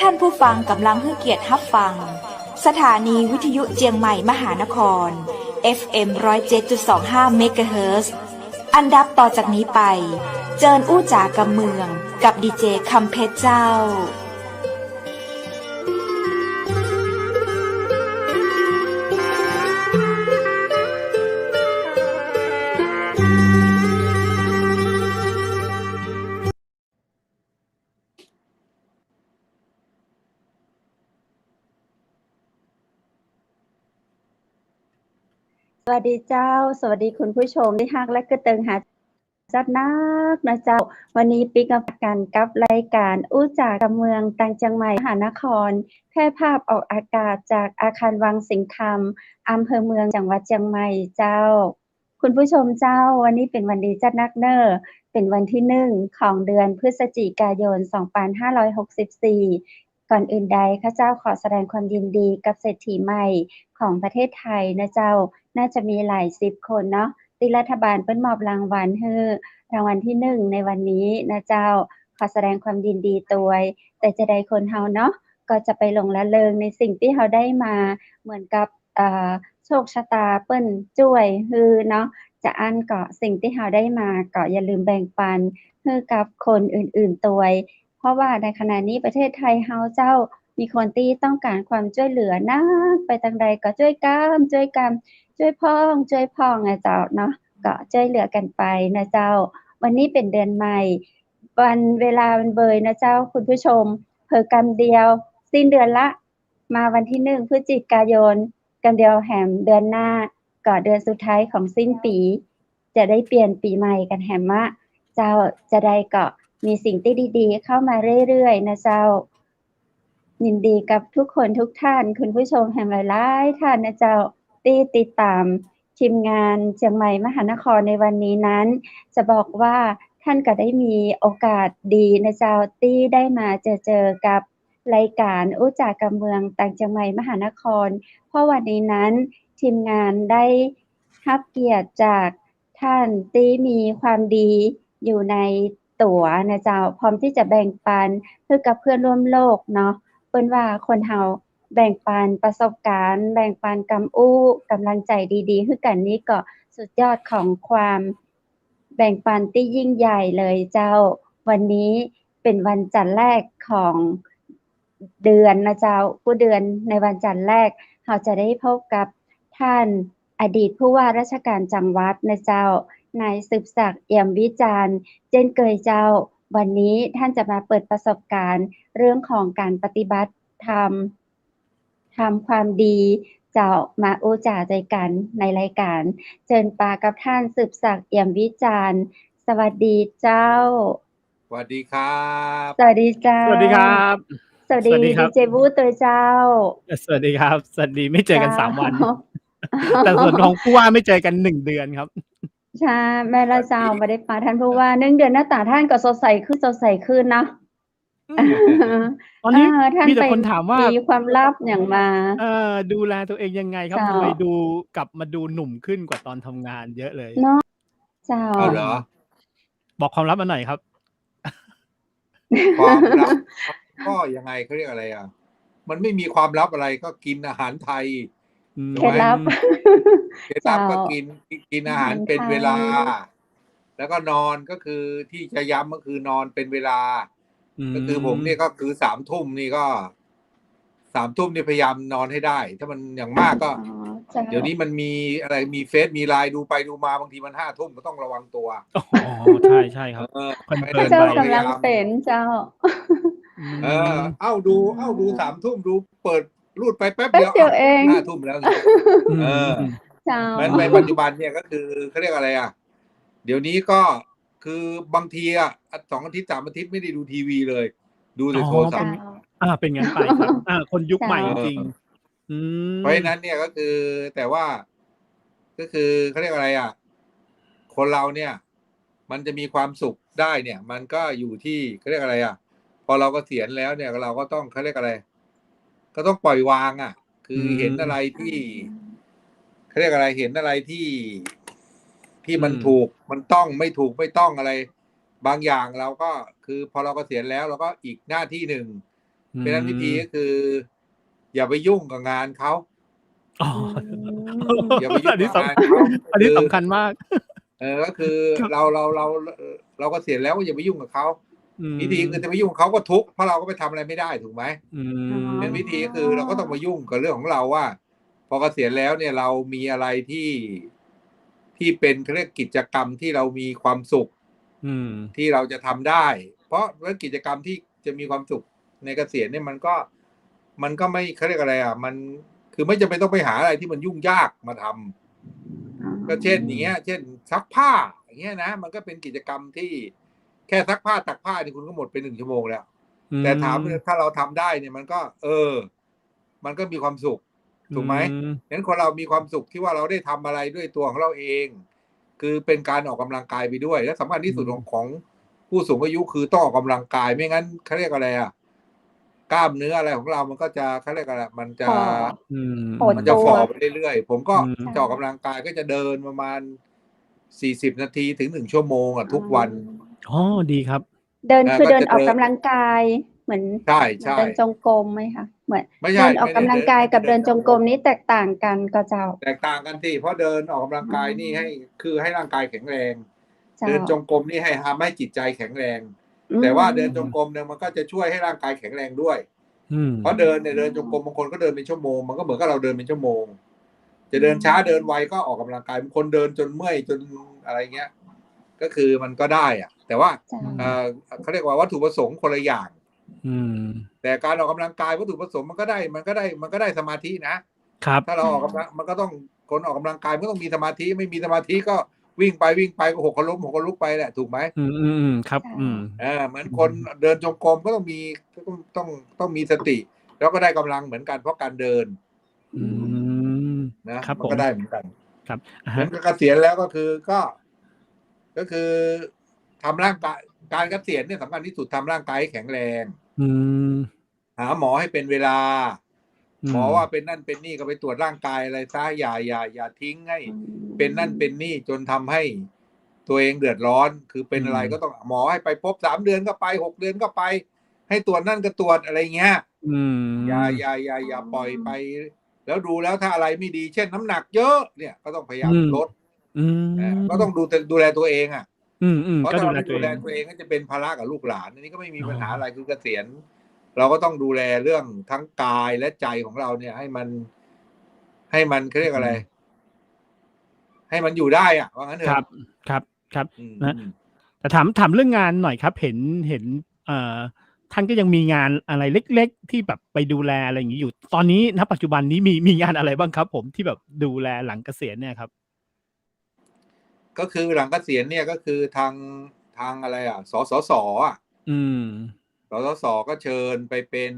านผู้ฟังกำลังให้เกียรติรับฟังสถานีวิทยุเจียงใหม่มหานคร FM 107.25 เมกะเฮิรตซ์อันดับต่อจากนี้ไปเจิญอู้จ๋ากำเมืองกับดีเจคำเพชรเจ้าสวัสดีเจ้าสวัสดีคุณผู้ชมที่ฮักและกระเติงหาจัดนักนะเจ้าวันนี้ปิกมาพบกันกับรายการอู้จากกำเมืองตังเจียงใหม่มหานครแพร่ภาพออกอากาศจากอาคารวังสิงห์คำอำเภอเมืองจังหวัดเชียงใหม่เจ้าคุณผู้ชมเจ้าวันนี้เป็นวันดีจัดนักเนอเป็นวันที่1ของเดือนพฤศจิกายน2564ก่อนอื่นใดข้าเจ้าขอแสดงความยินดีกับเศรษฐีใหม่ของประเทศไทยนะเจ้าน่าจะมีหลาย10คนเนาะที่รัฐบาลเปิ้นมอบรางวัลให้รางวัลที่1ในวันนี้นะเจ้าขอแสดงความยินดีด้วยแต่จะได้คนเฮาเนาะก็จะไปหลงละเริงในสิ่งที่เฮาได้มาเหมือนกับโชคชะตาเปิ้นช่วยฮือเนาะจะอันก็สิ่งที่เฮาได้มาก็อย่าลืมแบ่งปันให้กับคนอื่นๆด้วยเพราะว่าในขณะนี้ประเทศไทยเฮาเจ้ามีคนที่ต้องการความช่วยเหลือนักไปทางใดก็ช่วยกันช่วยพ้องอะเจ้าเนาะก็ช่วยเหลือกันไปนะเจ้าวันนี้เป็นเดือนใหม่วันเวลามันเบยนะเจ้าคุณผู้ชมเผลอกำเดียวสิ้นเดือนละมาวันที่1พฤศจิกายนกำเดียวแหมเดือนหน้าก็เดือนสุดท้ายของสิ้นปีจะได้เปลี่ยนปีใหม่กันแหมว่าเจ้าจะได้ก็มีสิ่งที่ดีๆเข้ามาเรื่อยๆนะเจ้ายินดีกับทุกคนทุกท่านคุณผู้ชมแหมหลายๆท่านนะเจ้าที่ติดตามทีมงานเชียงใหม่มหานครในวันนี้นั้นจะบอกว่าท่านก็ได้มีโอกาสดีนะเจ้าที่ได้มาเจอกับรายการอู้จากกำเมืองต่างเชียงใหม่มหานครเพราะวันนี้นั้นทีมงานได้รับเกียรติจากท่านที่มีความดีอยู่ในตัวนะเจ้าพร้อมที่จะแบ่งปันเพื่อกับเพื่อนร่วมโลกเนาะเปิ้นว่าคนเฮาแบ่งปันประสบการณ์แบ่งปันกำอู้กำลังใจดีๆคือกันนี้ก็สุดยอดของความแบ่งปันที่ยิ่งใหญ่เลยเจ้าวันนี้เป็นวันจันทร์แรกของเดือนนะเจ้าผู้เดือนในวันจันทร์แรกเราจะได้พบกับท่านอดีตผู้ว่าราชการจังหวัดนะเจ้านายสืบศักดิ์เอี่ยมวิจารณ์เช่นเคยเจ้าวันนี้ท่านจะมาเปิดประสบการณ์เรื่องของการปฏิบัติธรรมทำความดีเจ้ามาอู้จ่าใจกันในรายการเชิญปากับท่านสืบศักดิ์เอี่ยมวิจารณ์สวัสดีเจ้าสวัสดีครับสวัสดีเจ้าสวัสดีครับสวัสดีดีเจบูตัวเจ้าสวัสดีครับสวัสดีไม่เจอกัน3วันแต่ส่วนของผู้ว่าไม่เจอกัน1เดือนครับใช่แม่ละเจ้าบ่ได้ปาท่านผู้ว่า1เดือนหน้าตาท่านก็สดใสขึ้นเนาะตอนนี้มีแต่คนถามว่ามีความลับหยังมาดูแลตัวเองยังไงครับทำไมกลับมาดูหนุ่มขึ้นกว่าตอนทำงานเยอะเลยเนาะเจ้าเหรอบอกความลับมาหน่อยครับความลับก็ยังไงเขาเรียกอะไรอ่ะมันไม่มีความลับอะไรก็กินอาหารไทยเคล็ดลับก็กินอาหารเป็นเวลาแล้วก็นอนก็คือที่จะย้ำก็คือนอนเป็นเวลาก็คือผมนี่ก็คือ3 ทุ่มนี่ก็3 ทุ่มนี่พยายามนอนให้ได้ถ้ามันอย่างมากก็เดี๋ยวนี้มันมีอะไรมีเฟซมีไลน์ดูไปดูมาบางทีมัน5 ทุ่มก็ต้องระวังตัวอ๋อใช่ครับเจ้ากำลังเป็นเจ้าดู3 ทุ่มดูเปิดรูดไปแป๊บเดียว5 ทุ่มแล้วเจ้าในปัจจุบันเนี่ยก็คือเขาเรียกอะไรอ่ะเดี๋ยวนี้ก็คือบางทีอ่ะ2 อาทิตย์3 อาทิตย์ไม่ได้ดูทีวีเลยดูแต่โทรศัพท์เป็นงั้นไปครับคนยุคใหม่จริงเพราะฉะนั้นเนี่ยก็คือแต่ว่าก็คือเขาเรียกอะไรอ่ะคนเราเนี่ยมันจะมีความสุขได้เนี่ยมันก็อยู่ที่เขาเรียกอะไรอ่ะพอเราก็เสียณแล้วเนี่ยเราก็ต้องเขาเรียกอะไรก็ต้องปล่อยวางอ่ะคือเห็นอะไรที่เขาเรียกอะไรเห็นอะไรที่มันถูกมันต้องไม่ถูกไม่ต้องอะไรบางอย่างเราก็คือพอเราก็เสียณแล้วเราก็อีกหน้าที่หนึ่ง เพราะฉะนั้นวิธีก็คือ อย่าไปยุ่งกับงานเขา อ๋อ อย่าไปยุ่ อั ง นนี้ กับงานเขา อันนี้สำคัญมาก ก็คือ ครับ เราก็เสียแล้วก็อย่าไปยุ่งกับเขาวิธีคือจะไปยุ่งกับเขาก็ทุกข์เพราะเราก็ไปทำอะไรไม่ได้ถูกไหมเป็นวิธีก็คือเราก็ต้องมายุ่งกับเรื่องของเราว่า พอเกษียณแล้วเนี่ยเรามีอะไรที่เป็นเรียกกิจกรรมที่เรามีความสุขที่เราจะทำได้ เพราะว่ากิจกรรมที่จะมีความสุขในเกษียณเนี่ยมันก็ไม่เขาเรียกอะไรมันคือไม่จำเป็นต้องไปหาอะไรที่มันยุ่งยากมาทำก็เช่นอย่างเงี้ยเช่นซักผ้าอย่างเงี้ยนะมันก็เป็นกิจกรรมที่แค่ซักผ้าตักผ้านี่คุณก็หมดไป1 ชั่วโมงแล้วแต่ถามถ้าเราทำได้เนี่ยมันก็มันก็มีความสุขถูกไหมงั้นคนเรามีความสุขที่ว่าเราได้ทำอะไรด้วยตัวของเราเองคือเป็นการออกกำลังกายไปด้วยและสำคัญที่สุดของผู้สูงอายุคือต้องออกกำลังกายไม่งั้นเขาเรียกอะไรกล้ามเนื้ออะไรของเรามันก็จะเขาเรียกอะไรมันจะฝ่อไปเรื่อยๆผมก็จะออกกำลังกายก็จะเดินประมาณ40 นาทีถึง1 ชั่วโมงทุกวันอ๋อดีครับเดินคือเดินออกกำลังกายเหมือนใช่เดินจงกรมไหมคะเหมือนเดินออกกำลังกายกับเดินจงกรมนี้แตกต่างกันก็เจ้าแตกต่างกันที่เพราะเดินออกกำลังกายนี่ให้ร่างกายแข็งแรงเดินจงกรมนี่ให้ทำให้จิตใจแข็งแรงแต่ว่าเดินจงกรมเนี่ยมันก็จะช่วยให้ร่างกายแข็งแรงด้วยเพราะเดินจงกรมบางคนก็เดินเป็นชั่วโมงมันก็เหมือนกับเราเดินเป็นชั่วโมงจะเดินช้าเดินไวก็ออกกำลังกายบางคนเดินจนเมื่อยจนอะไรเงี้ยก็คือมันก็ได้แต่ว่าเขาเรียกว่าวัตถุประสงค์คนละอย่างแต่การออกกำลังกายวัตถุประสงค์มันก็ได้สมาธินะครับถ้าเราออกกำลังมันก็ต้องคนออกกำลังกายมันต้องมีสมาธิไม่มีสมาธิก็วิ่งไปก็หกล้มลุกไปแหละถูกไหมครับเหมือนคนเดินจงกรมก็ต้องมีสติแล้วก็ได้กำลังเหมือนกันเพราะการเดินนะมันก็ได้เหมือนกันครับเหมือนเกษียณแล้วก็คือทำร่างกายการเกษียณเนี่ยสำคัญที่สุดทำร่างกายให้แข็งแรงหาหมอให้เป็นเวลาหมอว่าเป็นนั่นเป็นนี่ก็ไปตรวจร่างกายอะไรซะอย่าทิ้งให้เป็นนั่นเป็นนี่จนทำให้ตัวเองเดือดร้อนคือเป็นอะไรก็ต้องหมอให้ไปพบ3 เดือนก็ไป6 เดือนก็ไปให้ตรวจนั่นก็ตรวจอะไรเงี้ยอย่าปล่อยไปแล้วดูแล้วถ้าอะไรไม่ดีเช่นน้ำหนักเยอะเนี่ยก็ต้องพยายามลดก็ต้องดูแลตัวเองเพราะถ้าเราไม่ดูแลตัวเองก็จะเป็นภาระกับลูกหลานอันนี้ก็ไม่มีปัญหาอะไรคือเกษียณเราก็ต้องดูแลเรื่องทั้งกายและใจของเราเนี่ยให้มันเขาเรียกอะไรให้มันอยู่ได้ว่างั้นเถอะครับนะแต่ถามเรื่องงานหน่อยครับเห็นท่านก็ยังมีงานอะไรเล็กๆที่แบบไปดูแลอะไรอย่างนี้อยู่ตอนนี้ณปัจจุบันนี้มีงานอะไรบ้างครับผมที่แบบดูแลหลังเกษียณเนี่ยครับก็คือหลังเกษียณเนี่ยก็คือทางอะไรสสสก็เชิญไปเป็น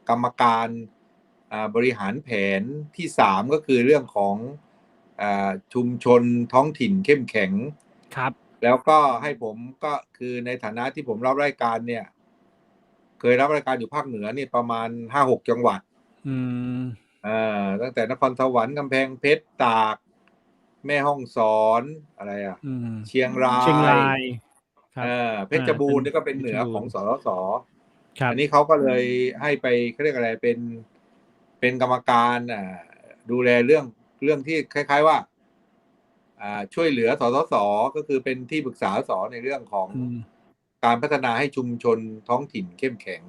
กรรมการบริหารแผนที่3ก็คือเรื่องของชุมชนท้องถิ่นเข้มแข็งครับแล้วก็ให้ผมก็คือในฐานะที่ผมรับรายการเนี่ยเคยรับรายการอยู่ภาคเหนือนี่ประมาณ 5-6 จังหวัดตั้งแต่นครสวรรค์กำแพงเพชรตากแม่ฮ่องสอนอะไรเชียงรายเพชรบูรณ์นี่ก็เป็นเหนือของสสสอันนี้เขาก็เลยให้ไปเขาเรียกอะไรเป็นกรรมการดูแลเรื่องที่คล้ายๆว่าช่วยเหลือสสสก็คือเป็นที่ปรึกษาสในเรื่องของการพัฒนาให้ชุมชนท้องถิ่นเข้มแข็ง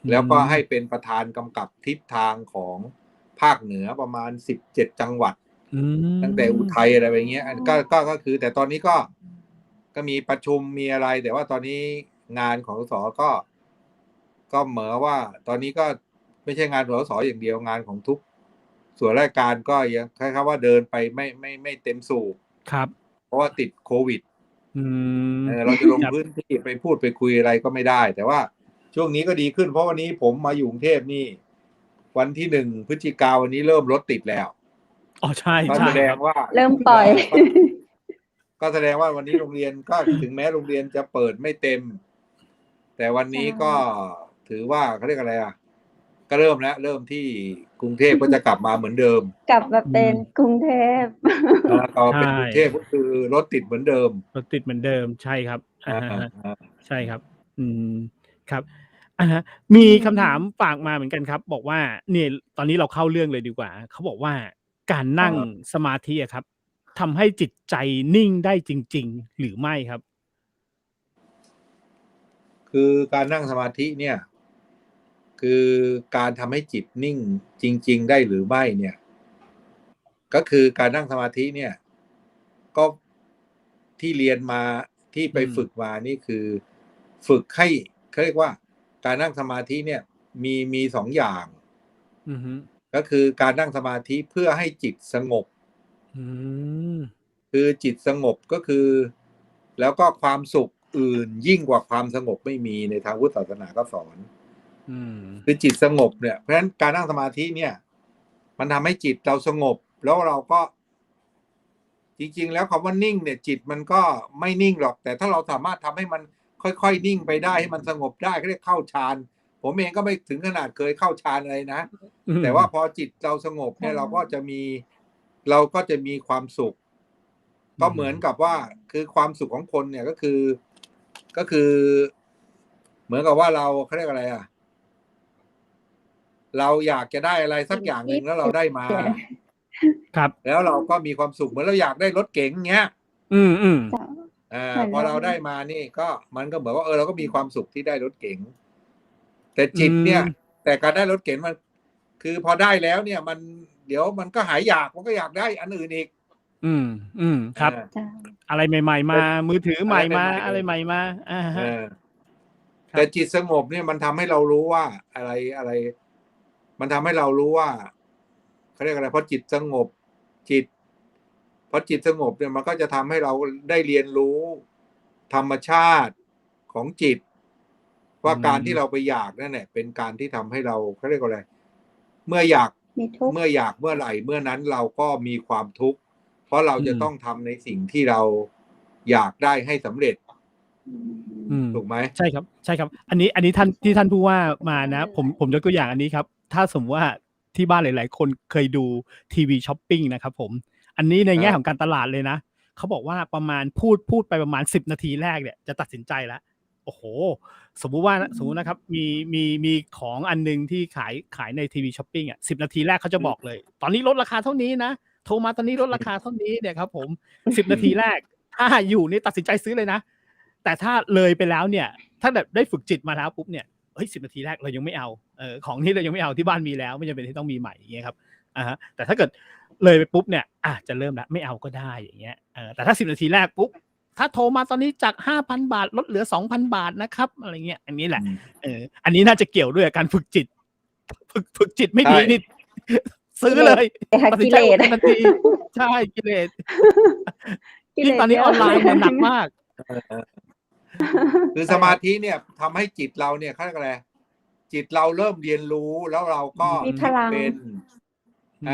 แล้วก็ให้เป็นประธานกำกับทิศทางของภาคเหนือประมาณ17 จังหวัดตั้งแต่อุทัยอะไรแบบนี้ก็คือแต่ตอนนี้ก็มีประชุมมีอะไรแต่ว่าตอนนี้งานของสสก็เหมือนว่าตอนนี้ก็ไม่ใช่งานของสสอย่างเดียวงานของทุกส่วนราชการก็ยังคล้ายๆว่าเดินไปไม่เต็มสูบครับเพราะว่าติดโควิดเราจะลงพื้นที่ไปพูดไปคุยอะไรก็ไม่ได้แต่ว่าช่วงนี้ก็ดีขึ้นเพราะวันนี้ผมมาอยู่กรุงเทพนี่วันที่1 พฤศจิกายนวันนี้เริ่มรถติดแล้วใช่ก็แสดงว่าเริ่มปล่อยก็แสดงว่าวันนี้โรงเรียนก็ถึงแม้โรงเรียนจะเปิดไม่เต็มแต่วันนี้ก็ถือว่าเขาเรียกอะไรก็เริ่มที่กรุงเทพก็จะกลับมาเหมือนเดิมกลับมาเป็นกรุงเทพก็เป็นกรุงเทพก็คือรถติดเหมือนเดิมรถติดเหมือนเดิมใช่ครับใช่ครับครับ ฮะมีคำถามฝากมาเหมือนกันครับ บอกว่าเนี่ยตอนนี้เราเข้าเรื่องเลยดีกว่าเขาบอกว่าการนั่งสมาธิอะครับทำให้จิตใจนิ่งได้จริง ๆ หรือไม่ครับ คือการนั่งสมาธิเนี่ย คือการทำให้จิตนิ่งจริง ๆ ได้หรือไม่เนี่ย ก็คือการนั่งสมาธิเนี่ย ก็ที่เรียนมาที่ไปฝึกมานี่คือฝึกให้เขาเรียกว่า การนั่งสมาธิเนี่ย มีสองอย่าง อือฮึ ก็คือการนั่งสมาธิเพื่อให้จิตสงบ คือจิตสงบก็คือ แล้วก็ความสุขอื่นยิ่งกว่าความสงบไม่มีในทางพุทธศาสนาก็สอนคือจิตสงบเนี่ยเพราะฉะนั้นการนั่งสมาธิเนี่ย มันทำให้จิตเราสงบ แล้วเราก็ จริงๆแล้วคำว่านิ่งเนี่ย จิตมันก็ไม่นิ่งหรอก แต่ถ้าเราสามารถทำให้มันค่อยๆนิ่งไปได้ให้มันสงบได้ก็เรียกเข้าฌานผมเองก็ไม่ถึงขนาดเคยเข้าฌานอะไรนะแต่ว่าพอจิตเราสงบเนี่ยเราก็จะมีความสุข ก็เหมือนกับว่าคือความสุขของคนเนี่ยก็คือ เหมือนกับว่าเราเขาเรียกอะไรอ่ะ เราอยากจะได้อะไรสักอย่างหนึ่งแล้วเราได้มา ครับ แล้วเราก็มีความสุขเหมือนเราอยากได้รถเก๋งเงี้ยพอเราได้มานี่ก็มันก็เหมือนว่าเราก็มีความสุขที่ได้รถเก๋งแต่จิตเนี่ย แต่การได้รถเก๋งมัน คือพอได้แล้วเนี่ย มันเดี๋ยวมันก็หายอยากมันก็อยากได้อันอื่นอีกครับ อะไรใหม่ๆมามือถือใหม่มาอะไรใหม่มาแต่จิตสงบเนี่ยมันทำให้เรารู้ว่าอะไรมันทำให้เรารู้ว่าเขาเรียกอะไรเพราะจิตสงบพอจิตสงบเนี่ยมันก็จะทำให้เราได้เรียนรู้ธรรมชาติของจิตว่าการที่เราไปอยากนั่นแหละเป็นการที่ทำให้เราเขาเรียกอะไรเมื่ออยากเมื่อไหร่เมื่อนั้นเราก็มีความทุกข์เพราะเราจะต้องทำในสิ่งที่เราอยากได้ให้สำเร็จถูกไหมใช่ครับอันนี้ท่านที่ท่านผู้ว่ามานะผมยกตัวอย่างอันนี้ครับถ้าสมมติว่าที่บ้านหลายๆคนเคยดูทีวีช้อปปิ้งนะครับผมอันนี้ในแง่ของการตลาดเลยนะเขาบอกว่าประมาณพูดไปประมาณ10 นาทีแรกเนี่ยจะตัดสินใจแล้วโอ้โหสมมุตินะครับมีของอันนึงที่ขายในทีวีช้อปปิ้ง10 นาทีแรกเขาจะบอกเลยตอนนี้ลดราคาเท่านี้นะโทรมาตอนนี้ลดราคาเท่านี้เนี่ยครับผม10 นาทีแรกถ้าอยู่นี่ตัดสินใจซื้อเลยนะแต่ถ้าเลยไปแล้วเนี่ยถ้าแบบได้ฝึกจิตมาแล้วปุ๊บเนี่ย10 นาทีแรกเรายังไม่เอาของที่เรายังไม่เอาที่บ้านมีแล้วไม่จำเป็นที่ต้องมีใหม่อย่างเงี้ยครับแต่ถ้าเกิดเลยไปปุ๊บเนี่ยจะเริ่มแล้วไม่เอาก็ได้อย่างเงี้ยแต่ถ้า10 นาทีแรกปุ๊บถ้าโทรมาตอนนี้จาก 5,000 บาทลดเหลือ 2,000 บาทนะครับอะไรเงี้ยอันนี้แหละอันนี้น่าจะเกี่ยวด้วยการฝึกจิตฝึกจิตไม่ดีนี่ซื้อเลยตัดสินใจทันทีใช่กิเลสที่ตอนนี้ออนไลน์หนักมากคือสมาธิเนี่ยทำให้จิตเราเนี่ยเขาเรียกอะไรจิตเราเริ่มเรียนรู้แล้วเราก็มีพลังเป็น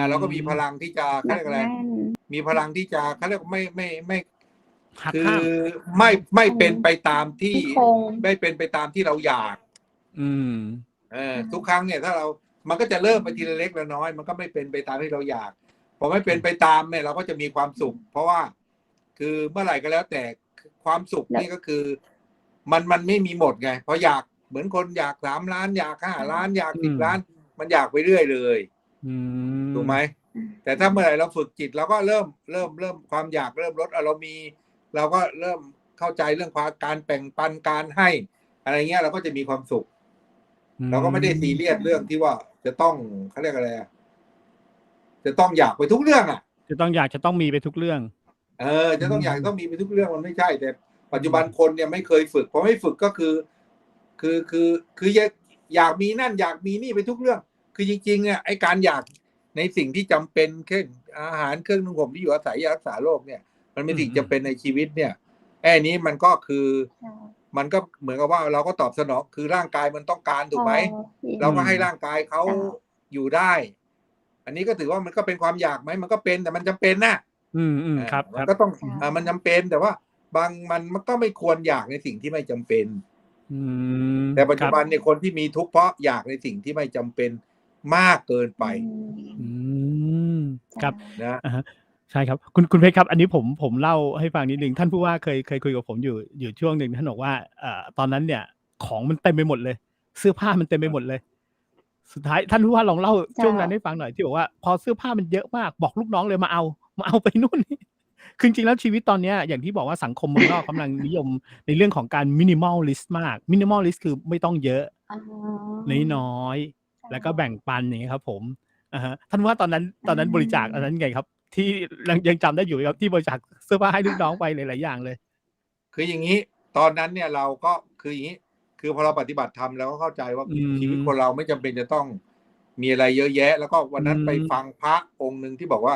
เราก็มีพลังที่จะเขาเรียกอะไรมีพลังที่จะเขาเรียกไม่คือไม่เป็นไปตามที่ไม่เป็นไปตามที่เราอยากทุกครั้งเนี่ยถ้าเรามันก็จะเริ่มไปทีละเล็กละน้อยมันก็ไม่เป็นไปตามที่เราอยากพอไม่เป็นไปตามเนี่ยเราก็จะมีความสุขเพราะว่าคือเมื่อไหร่ก็แล้วแต่ความสุขนี่ก็คือมันไม่มีหมดไงเพราะอยากเหมือนคนอยาก3 ล้านอยาก5 ล้านอยาก10 ล้านมันอยากไปเรื่อยเลยถูกไหมแต่ถ้าเมื่อไหร่เราฝึกจิตเราก็เริ่มความอยากเริ่มลดเราก็เริ่มเข้าใจเรื่องการแบ่งปันการให้อะไรเงี้ยเราก็จะมีความสุขเราก็ไม่ได้ซีเรียสเรื่องที่ว่าจะต้องเขาเรียกอะไรจะต้องอยากไปทุกเรื่องจะต้องมีไปทุกเรื่องจะต้องต้องมีไปทุกเรื่องมันไม่ใช่แต่ปัจจุบันคนเนี่ยไม่เคยฝึกพอไม่ฝึกก็คืออยากมีนั่นอยากมีนี่ไปทุกเรื่องคือจริงๆไอ้การอยากในสิ่งที่จำเป็นเช่นอาหารเครื่องนุ่งห่มที่อยู่อาศัยยารักษาโรคเนี่ยมันเป็นสิ่งจำเป็นในชีวิตเนี่ยไอ้นี้มันก็คือมันก็เหมือนกับว่าเราก็ตอบสนองคือร่างกายมันต้องการถูกไหมเราก็ให้ร่างกายเขาอยู่ได้อันนี้ก็ถือว่ามันก็เป็นความอยากไหมมันก็เป็นแต่มันจำเป็นนะครับมันก็ต้องมันจำเป็นแต่ว่ามันก็ไม่ควรอยากในสิ่งที่ไม่จำเป็นแต่ปัจจุบันเนี่ยคนที่มีทุกข์เพราะอยากในสิ่งที่ไม่จำเป็นมากเกินไปครับนะใช่ครับคุณเพชรครับอันนี้ผมเล่าให้ฟังนิดนึงท่านผู้ว่าเคยคุยกับผมอยู่ช่วงหนึ่งท่านบอกว่าตอนนั้นเนี่ยของมันเต็มไปหมดเลย เสื้อผ้ามันเต็มไปหมดเลย สุดท้ายท่านผู้ว่าลองเล่า เจ้า ช่วงนั้นให้ฟังหน่อยที่บอกว่า พอเสื้อผ้ามันเยอะมากบอกลูกน้องเลยมาเอาไปนู่นนี่ คือจริงๆแล้วชีวิตตอนเนี้ยอย่างที่บอกว่าสังคมเมืองนอกกำลังนิยมในเรื่องของการ minimalist มาก minimalist คือไม่ต้องเยอะ อ๋อ น้อยๆ เจ้า แล้วก็แบ่งปันอย่างเงี้ยครับผมท่านว่าตอนนั้นบริจาคอันนั้นไงครับ ที่ยังจำได้อยู่ไหมครับที่บริจาคเสื้อผ้าให้ลูกน้องไปหลายๆอย่างเลย คืออย่างนี้ตอนนั้นเนี่ยเราก็คืออย่างนี้คือพอเราปฏิบัติธรรมเราก็เข้าใจว่า อืม ชีวิตคนเราไม่จำเป็นจะต้องมีอะไรเยอะแยะ แล้วก็วันนั้น อืม ไปฟังพระองค์หนึ่งที่บอกว่า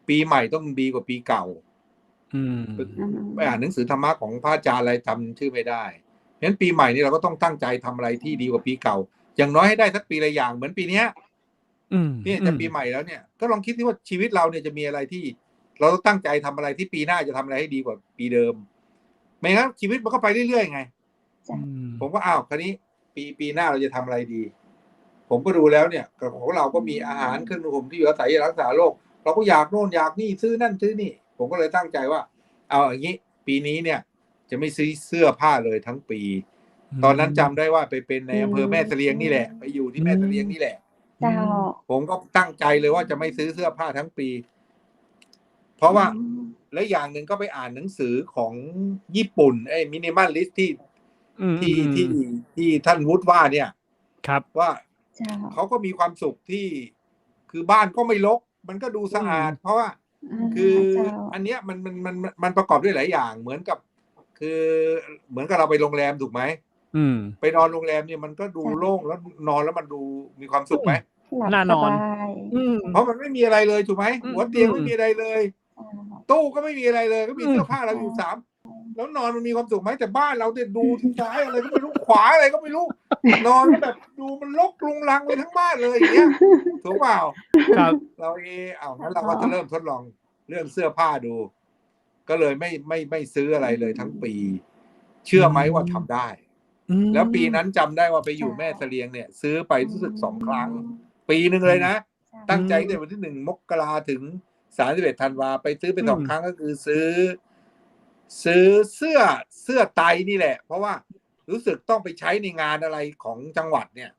ปีใหม่ต้องดีกว่าปีเก่า อืม ไปอ่านหนังสือธรรมะของพระอาจารย์อะไรจำชื่อไม่ได้เพราะฉะนั้นปีใหม่นี่เราก็ต้องตั้งใจทำอะไรที่ดีกว่าปีเก่า อย่างน้อยให้ได้สักปีละอย่างเหมือนปีเนี้ย อืม เนี่ยจะปีใหม่แล้วเนี่ยก็ลองคิดที่ว่าชีวิตเราเนี่ยจะมีอะไรที่ เราต้องตั้งใจทำอะไรที่ปีหน้าจะทำอะไรให้ดีกว่าปีเดิม ไม่งั้นชีวิตมันก็ไปเรื่อยๆไง จ้ะ ผมก็คราวนี้ปีหน้าเราจะทำอะไรดี ผมก็ดูแล้วเนี่ยของเราก็มีอาหารเครื่องนุ่งห่มที่อยู่อาศัยรักษาโรคเราก็อยากโน่นอยากนี่ซื้อนั่นซื้อนี่ ผมก็เลยตั้งใจว่า เอาอย่างนี้ปีนี้เนี่ย จะไม่ซื้อเสื้อผ้าเลยทั้งปี ตอนนั้นจำได้ว่าไปเป็นในอำเภอแม่เสลียงนี่แหละไปอยู่ที่แม่เสลียงนี่แหละ เจ้า ผมก็ตั้งใจเลยว่าจะไม่ซื้อเสื้อผ้าทั้งปี เพราะว่าและอย่างหนึ่งก็ไปอ่านหนังสือของญี่ปุ่นมินิมัลลิสต์ที่ท่านวุฒิว่าเนี่ย ครับ ว่า เจ้า เขาก็มีความสุขที่คือบ้านก็ไม่รกมันก็ดูสะอาด เพราะว่าคือ เจ้า อันเนี้ยมันประกอบด้วยหลายอย่างเหมือนกับ คือเหมือนกับเราไปโรงแรมถูกไหม อืม ไปนอนโรงแรมเนี่ยมันก็ดูโล่งแล้วนอนแล้วมันดูมีความสุขไหม หลับ น่านอน สบาย เพราะมันไม่มีอะไรเลยถูกไหม อืม หัวเตียงไม่มีอะไรเลย เจ้า ตู้ก็ไม่มีอะไรเลย ก็มีเสื้อผ้าเราอยู่สามแล้วนอนมันมีความสุขไหมแต่บ้านเราเนี่ยดูซ้ายอะไรก็ไม่รู้ขวาอะไรก็ไม่รู้ นอนแบบดูมันรกรุงรังไปทั้งบ้านเลยอย่างเงี้ยถูกเปล่า ครับ เรางั้นเราก็จะเริ่มทดลองเรื่องเสื้อผ้าดู ก็เลยไม่ซื้ออะไรเลยทั้งปี เชื่อไหมว่าทำได้ แล้วปีนั้นจำได้ว่าไปอยู่แม่เสลียงเนี่ย ซื้อไปรู้สึก2 ครั้ง ปีหนึ่งเลยนะ ตั้งใจตั้งแต่วันที่1 มกราถึง31 ธันวาไปซื้อไป2 ครั้งก็คือซื้อเสื้อไตนี่แหละ เพราะว่ารู้สึกต้องไปใช้ในงานอะไรของจังหวัดเนี่ย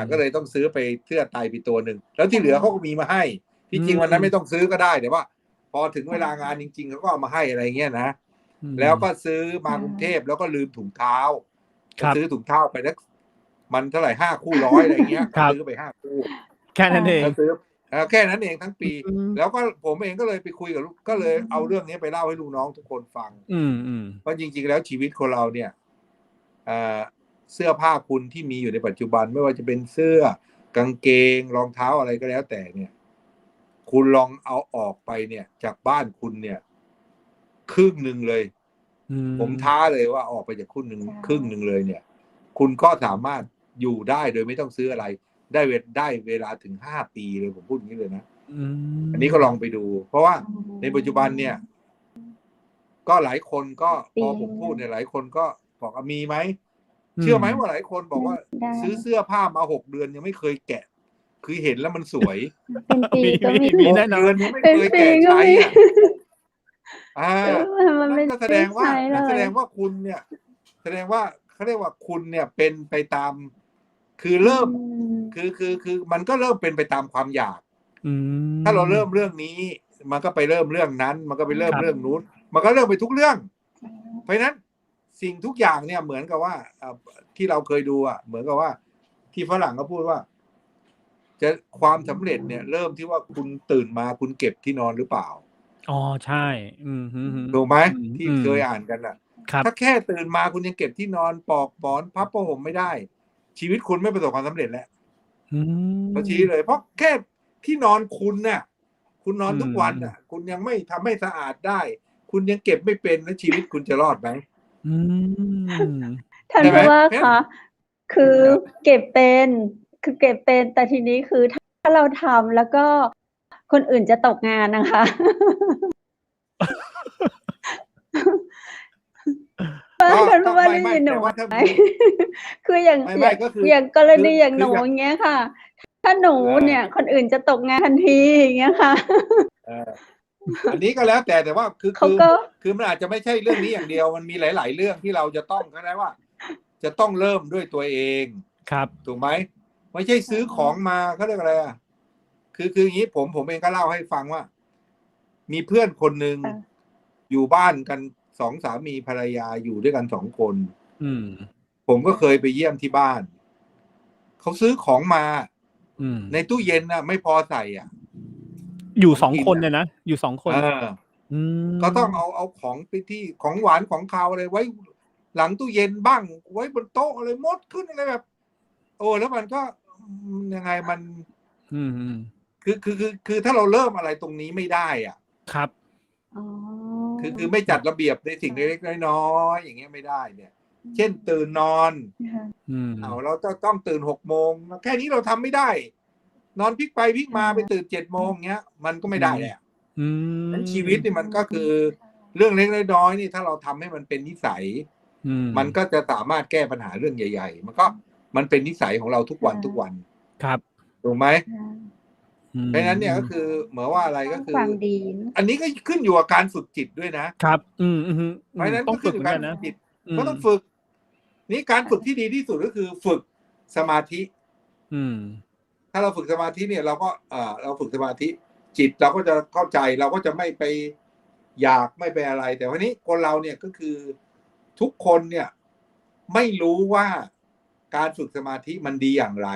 ก็เลยต้องซื้อไปเสื้อไตไปตัวหนึ่งแล้วที่เหลือเขาก็มีมาให้ที่จริงวันนั้นไม่ต้องซื้อก็ได้แต่ว่า พอถึงเวลางานจริงๆเขาก็เอามาให้อะไรเงี้ยนะแล้วก็ซื้อมากรุงเทพแล้วก็ลืมถุงเท้าซื้อถุงเท้าไปแล้วมันเท่าไหร่5 คู่100อะไรเงี้ยซื้อไป5 คู่ แค่นั้นเอง แล้วซื้อแค่นั้นเองทั้งปี แล้วก็ผมเองก็เลยไปคุยกับลูกก็เลยเอาเรื่องนี้ไปเล่าให้ลูกน้องทุกคนฟังว่าจริงๆแล้วชีวิตคนเราเนี่ยเสื้อผ้าคุณที่มีอยู่ในปัจจุบันไม่ว่าจะเป็นเสื้อกางเกงรองเท้าอะไรก็แล้วแต่เนี่ยคุณลองเอาออกไปเนี่ยจากบ้านคุณเนี่ยครึ่งหนึ่งเลยผมท้าเลยว่าออกไปจากครึ่งหนึ่งเลยเนี่ยคุณก็สามารถอยู่ได้โดยไม่ต้องซื้ออะไรได้เวลาถึง5 ปีเลยผมพูดอย่างนี้เลยนะอันนี้ก็ลองไปดู เพราะว่าในปัจจุบันเนี่ยก็หลายคนก็พอผมพูดเนี่ยหลายคนก็บอกมีไหมเชื่อไหมว่าหลายคนบอกว่าซื้อเสื้อผ้ามา6 เดือนยังไม่เคยแกะคือเห็นแล้วมันสวย เป็นปีก็มี มีแน่นอน 6 เดือนยังไม่เคยแกะใช้นั่นก็แสดงว่าคุณเนี่ยแสดงว่าเขาเรียกว่าคุณเนี่ยเป็นไปตามคือเริ่มคือมันก็เริ่มเป็นไปตามความอยากถ้าเราเริ่มเรื่องนี้มันก็ไปเริ่มเรื่องนั้นมันก็ไปเริ่มเรื่องนู้นมันก็เริ่มไปทุกเรื่องเพราะฉะนั้นสิ่งทุกอย่างเนี่ยเหมือนกับว่าที่เราเคยดูเหมือนกับว่าที่ฝรั่งเขาพูดว่าจะความสำเร็จเนี่ยเริ่มที่ว่าคุณตื่นมาคุณเก็บที่นอนหรือเปล่าอ๋อใช่ถูกไหมที่เคยอ่านกันถ้าแค่ตื่นมาคุณยังเก็บที่นอนปอกหมอนพับผ้าห่มไม่ได้ชีวิตคุณไม่ประสบความสำเร็จแล้วเขาชี้เลยเพราะแค่ที่นอนคุณน่ะคุณนอนทุกวันน่ะคุณยังไม่ทำให้สะอาดได้คุณยังเก็บไม่เป็นแล้วชีวิตคุณจะรอดไหมท่านผู้ว่าคะคือเก็บเป็นแต่ทีนี้คือถ้าเราทำแล้วก็คนอื่นจะตกงานนะคะท่านผู้ว่าได้ยินหนูไหมคืออย่างกรณีอย่างหนูอย่างเงี้ยค่ะถ้าหนูเนี่ยคนอื่นจะตกงานทันทีอย่างเงี้ยค่ะอันนี้ก็แล้วแต่ว่าคือมันอาจจะไม่ใช่เรื่องนี้อย่างเดียวมันมีหลายๆเรื่องที่เราจะต้องเข้าใจว่า จะต้องเริ่มด้วยตัวเอง ครับ ถูกไหมไม่ใช่ซื้อของมาเขาเรียกอะไรอ่ะคืออย่างนี้ผมเองก็เล่าให้ฟังว่า มีเพื่อนคนหนึ่งอยู่บ้านกัน2 สามีภรรยาอยู่ด้วยกัน2 คน ผมก็เคยไปเยี่ยมที่บ้านเขาซื้อของมาในตู้เย็นน่ะไม่พอใส่อ่ะอยู่2 คนเนี่ยนะอยู่2 คนก็ต้องเอาของไปที่ของหวานของคาวอะไรไว้หลังตู้เย็นบ้างไว้บนโต๊ะอะไรมดขึ้นอะไรแบบโอ้แล้วมันก็ยังไงมันคือถ้าเราเริ่มอะไรตรงนี้ไม่ได้อ่ะครับคือไม่จัดระเบียบในสิ่งเล็กๆน้อยๆอย่างเงี้ยไม่ได้เนี่ยเช่นตื่นนอนเราต้องตื่น6 โมงแค่นี้เราทำไม่ได้นอนพลิกไปพลิกมาไปตื่น7 โมงเงี้ยมันก็ไม่ได้แหละนั้นชีวิตนี่มันก็คือเรื่องเล็กๆน้อยๆนี่ถ้าเราทำให้มันเป็นนิสัยมันก็จะสามารถแก้ปัญหาเรื่องใหญ่ๆมันเป็นนิสัยของเราทุกวันครับถูกไหมเพราะนั้นเนี่ยก็คือเหมือนว่าอะไรก็คืออันนี้ก็ขึ้นอยู่กับการฝึกจิตด้วยนะครับเพราะนั้นต้องฝึกการฝึกจิตก็ต้องฝึกนี่การฝึกที่ดีที่สุดก็คือฝึกสมาธิถ้าเราฝึกสมาธิเนี่ยเราก็เราฝึกสมาธิจิตเราก็จะเข้าใจเราก็จะไม่ไปอยากไม่ไปอะไรแต่วันนี้คนเราเนี่ยก็คือทุกคนเนี่ยไม่รู้ว่าการฝึกสมาธิมันดีอย่างไร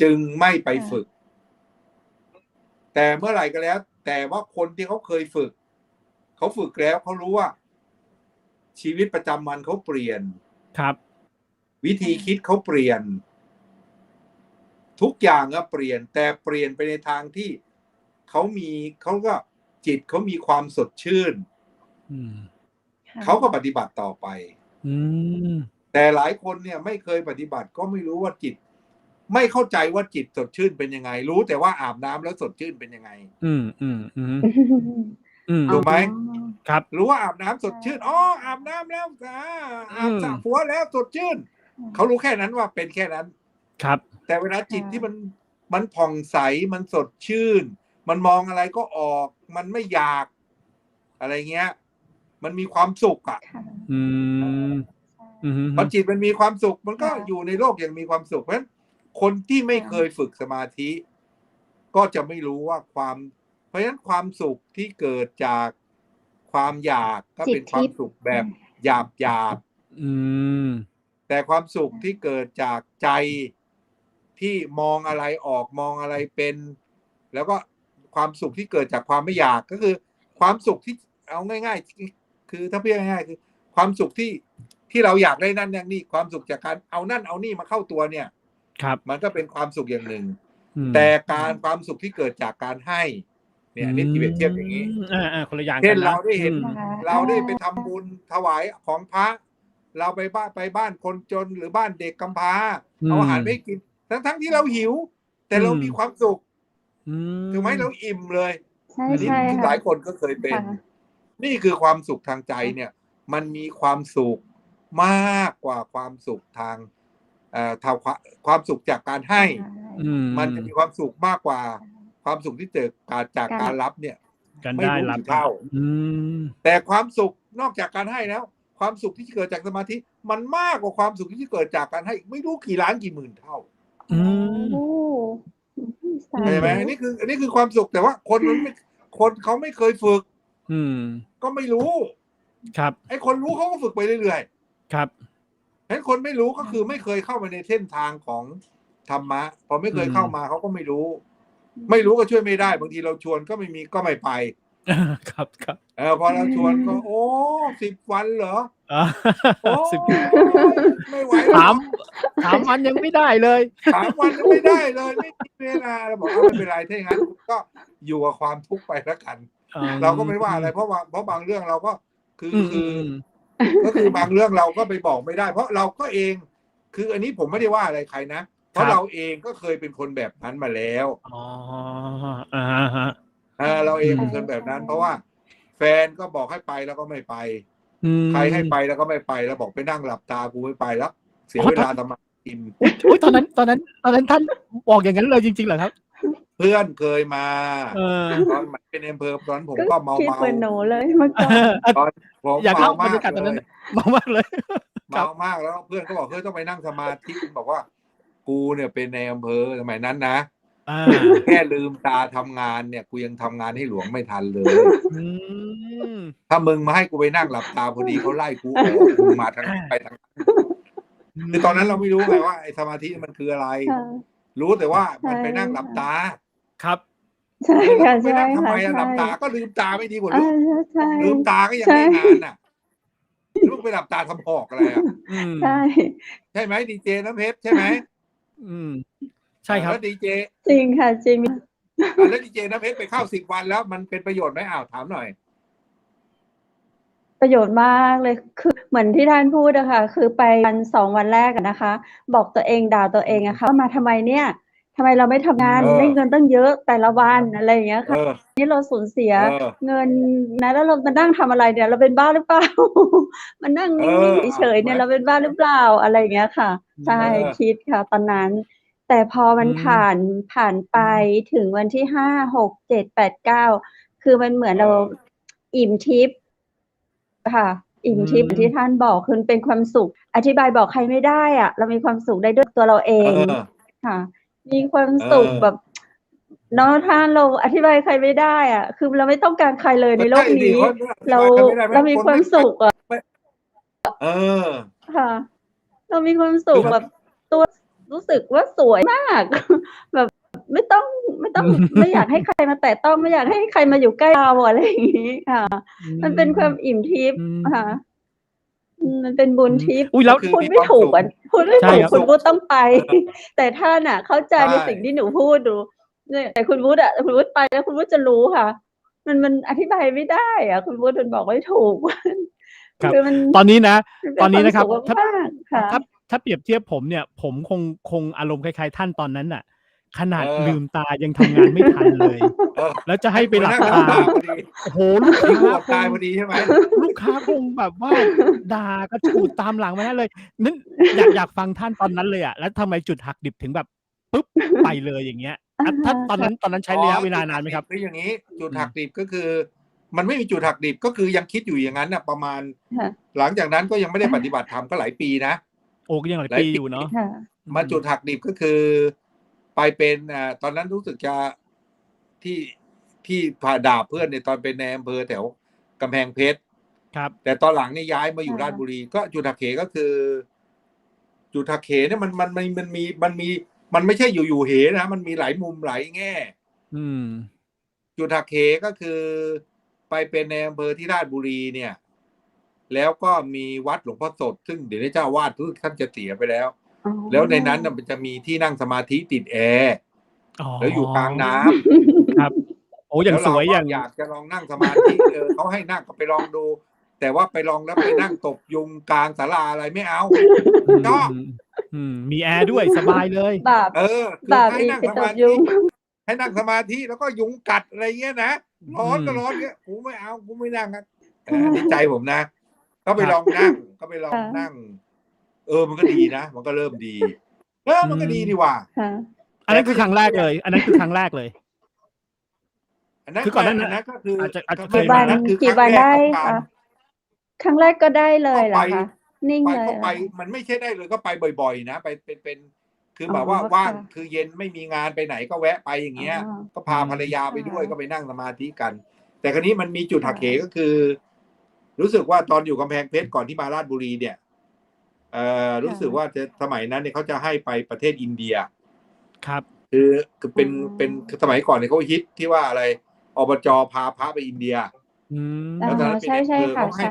จึงไม่ไปฝึกแต่เมื่อไหร่ก็แล้วแต่ว่าคนที่เขาเคยฝึกเขาฝึกแล้วเขารู้ว่าชีวิตประจำวันเขาเปลี่ยนครับวิธีคิดเขาเปลี่ยนทุกอย่างก็เปลี่ยนแต่เปลี่ยนไปในทางที่เขาก็จิตเขามีความสดชื่นเขาก็ปฏิบัติต่อไปแต่หลายคนเนี่ยไม่เคยปฏิบัติก็ไม่รู้ว่าจิตไม่เข้าใจว่าจิตสดชื่นเป็นยังไงรู้แต่ว่าอาบน้ำแล้วสดชื่นเป็นยังไงรู้ไหมครับรู้ว่าอาบน้ำสดชื่นอ๋ออาบน้ำแล้วอาบสระหัวแล้วสดชื่นเขารู้แค่นั้นว่าเป็นแค่นั้นครับแต่เวลาจิตที่มันผ่องใสมันสดชื่นมันมองอะไรก็ออกมันไม่อยากอะไรเงี้ยมันมีความสุขอ่ะพอจิตมันมีความสุขมันก็อยู่ในโลกอย่างมีความสุขเพราะฉะนั้นคนที่ไม่เคยฝึกสมาธิก็จะไม่รู้ว่าเพราะฉะนั้นความสุขที่เกิดจากความอยากก็เป็นความสุขแบบหยาบแต่ความสุขที่เกิดจากใจที่มองอะไรออกมองอะไรเป็นแล้วก็ความสุขที่เกิดจากความไม่อยากก็คือความสุขที่เอาง่ายๆคือถ้าเพียงง่ายๆคือความสุขที่เราอยากได้นั่นอย่างนี้ความสุขจากการเอานั่นเอานี่มาเข้าตัวเนี่ยมันก็เป็นความสุขอย่างหนึ่งแต่ความสุขที่เกิดจากการให้เนี่ยนี่ที่เปรียบเทียบอย่างนี้คนละอย่างเช่นเราได้เห็นเราได้ไปทำบุญถวายของพระเราไปบ้านคนจนหรือบ้านเด็กกำพร้าเอาอาหารไม่กินทั้งที่เราหิวแต่เรามีความสุขถูกไหมเราอิ่มเลยอันนี้หลายคนก็เคยเป็นนี่คือความสุขทางใจเนี่ยมันมีความสุขมากกว่าความสุขทางความสุขจากการให้มันจะมีความสุขมากกว่าความสุขที่เกิดจากการรับเนี่ยไม่รู้กี่เท่าแต่ความสุขนอกจากการให้แล้วความสุขที่เกิดจากสมาธิมันมากกว่าความสุขที่เกิดจากการให้ไม่รู้กี่ล้านกี่หมื่นเท่าใช่ไหมอันนี้คือความสุขแต่ว่าคนเขาไม่เคยฝึกก็ไม่รู้ครับไอ้คนรู้เขาก็ฝึกไปเรื่อยๆครับไอ้คนไม่รู้ก็คือไม่เคยเข้าไปในเส้นทางของธรรมะพอไม่เคยเข้ามาเขาก็ไม่รู้ก็ช่วยไม่ได้บางทีเราชวนก็ไม่ไปครับพอเราชวนก็โอ้10 วันเหรอไม่ไหว3 วันยังไม่ได้เลย3 วันยังไม่ได้เลยไม่มีเวลาเราบอกไม่เป็นไรถ้าอย่างนั้นก็อยู่กับความทุกข์ไปแล้วกันเราก็ไม่ว่าอะไรเพราะบางเรื่องเราก็ก็คือบางเรื่องเราก็ไปบอกไม่ได้เพราะเราก็เองคืออันนี้ผมไม่ได้ว่าอะไรใครนะเพราะเราเองก็เคยเป็นคนแบบนั้นมาแล้วเราเองเป็นคนแบบนั้นเพราะว่าแฟนก็บอกให้ไปแล้วก็ไม่ไปใครให้ไปแล้วก็ไม่ไปแล้วบอกไปนั่งหลับตากูไม่ไปแล้วเสียเวลาทำไมกินตอนนั้นท่านบอกอย่างนั้นเลยจริงๆเหรอครับเพื่อนเคยมาตอนเป็นอำเภอตอนผมก็เมาคิดเหมือนหนูเลยเมื่อก่อนอยากเล่าบรรยากาศตอนนั้นเมามากเลย เมามากแล้วเพื่อนก็บอกเฮ้ยต้องไปนั่งสมาธิบอกว่ากูเนี่ยเป็นในอำเภอสมัยนั้นนะแค่ลืมตาทำงานเนี่ยกูยังทำงานให้หลวงไม่ทันเลยถ้ามึงมาให้กูไปนั่งหลับตาพอดีเขาไล่กูออกมึงมาทางไปทางคือตอนนั้นเราไม่รู้ไงว่าไอ้สมาธิมันคืออะไรรู้แต่ว่ามันไปนั่งหลับตาครับใช่ค่ะไปนั่งทำไมหลับตาก็ลืมตาไม่ดีกว่าลืมตาก็ยังได้งานน่ะลูกไปหลับตาทำหอกอะไรอ่ะใช่ไหมดีเจน้ำเพชรใช่ไหมใช่ครับแล้วดีเจจริงค่ะจริงแล้วดีเจน้ำเพชรไปเข้า10 วันแล้วมันเป็นประโยชน์ไหมถามหน่อยประโยชน์มากเลยคือเหมือนที่ท่านพูดอะค่ะคือไป2 วันแรกนะคะ บอกตัวเองด่าตัวเองอะค่ะมาทำไมเนี่ยทำไมเราไม่ทำงานได้เงินตั้งเยอะแต่ละวันอะไรอย่างเงี้ยค่ะนี่เราสูญเสียเงินนะแล้วเรามานั่งทำอะไรเนี่ยเราเป็นบ้าหรือเปล่ามันนั่งนิ่งๆเฉยๆเนี่ยเราเป็นบ้าหรือเปล่าอะไรอย่างเงี้ยค่ะใช่คิดค่ะตอนนั้นแต่พอมันผ่านไปถึงวันที่5 6 7 8 9คือมันเหมือนเราอิ่มทิพย์ค่ะอิ่มทิพย์ที่ท่านบอกคือเป็นความสุขอธิบายบอกใครไม่ได้อะเรามีความสุขได้ด้วยตัวเราเองค่ะมีความสุขแบบเนาะท่านเราอธิบายใครไม่ได้อ่ะคือเราไม่ต้องการใครเลยในโลกนี้เรามีความสุขอ่ะค่ะเรามีความสุขแบบตัวรู้สึกว่าสวยมากแบบไม่ต้องไม่อยากให้ใครมาแตะต้องไม่อยากให้ใครมาอยู่ใกล้เราอะไรอย่างนี้ค่ะมันเป็นความอิ่มทิพย์ค่ะมันเป็นบุญทิพย์พูดไม่ถูกอ่ะพูดไม่ถูกคุณวุฒิต้องไปแต่ท่านอ่ะเข้าใจในสิ่งที่หนูพูดดูแต่คุณวุฒิอ่ะคุณวุฒิไปแล้วคุณวุฒิจะรู้ค่ะมันอธิบายไม่ได้อ่ะคุณวุฒิมันบอกไม่ถูกคือมันตอนนี้นะครับถ้าเปรียบเทียบผมเนี่ยผมคงอารมณ์คล้ายๆท่านตอนนั้นน่ะขนาดลืมตายังทำงานไม่ทันเลยแล้วจะให้ไปหลับตาโอ้โหลูกค้าตายพอดีใช่ไหมลูกค้าคงแบบว่าด่ากระฉูดตามหลังมาเลยนั่นอยากฟังท่านตอนนั้นเลยอ่ะแล้วทำไมจุดหักดิบถึงแบบปุ๊บไปเลยอย่างเงี้ยถ้าตอนนั้นใช้ระยะเวลานานไหมครับคืออย่างนี้จุดหักดิบก็คือมันไม่มีจุดหักดิบก็คือยังคิดอยู่อย่างนั้นน่ะประมาณหลังจากนั้นก็ยังไม่ได้ปฏิบัติธรรมก็หลายปีนะโอ้ก็ยังหลายปีอยู่เนาะมาจุดหักดิบก็คือไปเป็นตอนนั้นรู้สึกจะที่พาดาบเพื่อนในตอนเป็นในอำเภอแถวกำแพงเพชรครับแต่ตอนหลังนี่ย้ายมาอยู่ราชบุรีก็จุดหักเหก็คือจุดหักเหเนี่ยมันไม่ใช่อยู่เหนะมันมีหลายมุมหลายแง่จุดหักเหก็คือไปเป็นในอำเภอที่ราชบุรีเนี่ยแล้วก็มีวัดหลวงพ่อสดซึ่งเดี๋ยวนี้เจ้าวาดท่านจะเสียไปแล้วแล้วในนั้นมันจะมีที่นั่งสมาธิติดแอร์แล้วอยู่กลางน้ำครับโอ้อย่างสวยอย่างอยากจะลองนั่งสมาธิเขาให้นั่งก็ไปลองดูแต่ว่าไปลองแล้วไปนั่งตบยุงกลางศาลาอะไรไม่เอาก็มีแอร์ด้วยสบายเลยคือให้นั่งสมาธิแล้วก็ยุงกัดอะไรเงี้ยนะร้อนก็ร้อนเงี้ยกูไม่เอากูไม่นั่งนะในใจผมนะก็ไปลองนั่งมันก็ดีนะมันก็เริ่มดีมันก็ดีดีว่าอันนั้นคือครั้งแรกเลยอันนั้นคือครั้งแรกเลยคือก่อนนั้นก็คืออาจจะกี่วันได้ค่ะครั้งแรกก็ได้เลยเหรอคะนิ่งเลยก็ไปมันไม่ใช่ได้เลยก็ไปบ่อยๆนะไปเป็นคือแบบว่าว่างคือเย็นไม่มีงานไปไหนก็แวะไปอย่างเงี้ยก็พาภรรยาไปด้วยก็ไปนั่งสมาธิกันแต่คราวนี้มันมีจุดหักเหก็คือรู้สึกว่าตอนอยู่กำแพงเพชรก่อนที่มาราชบุรีเนี่ยรู้สึกว่าจะสมัยนั้นเนี่ยเขาจะให้ไปประเทศอินเดียครับคือเป็นสมัยก่อนเนี่ยเขาฮิตที่ว่าอะไรอบจพาพระไปอินเดียแล้วตอนนั้นเป็นเขาให้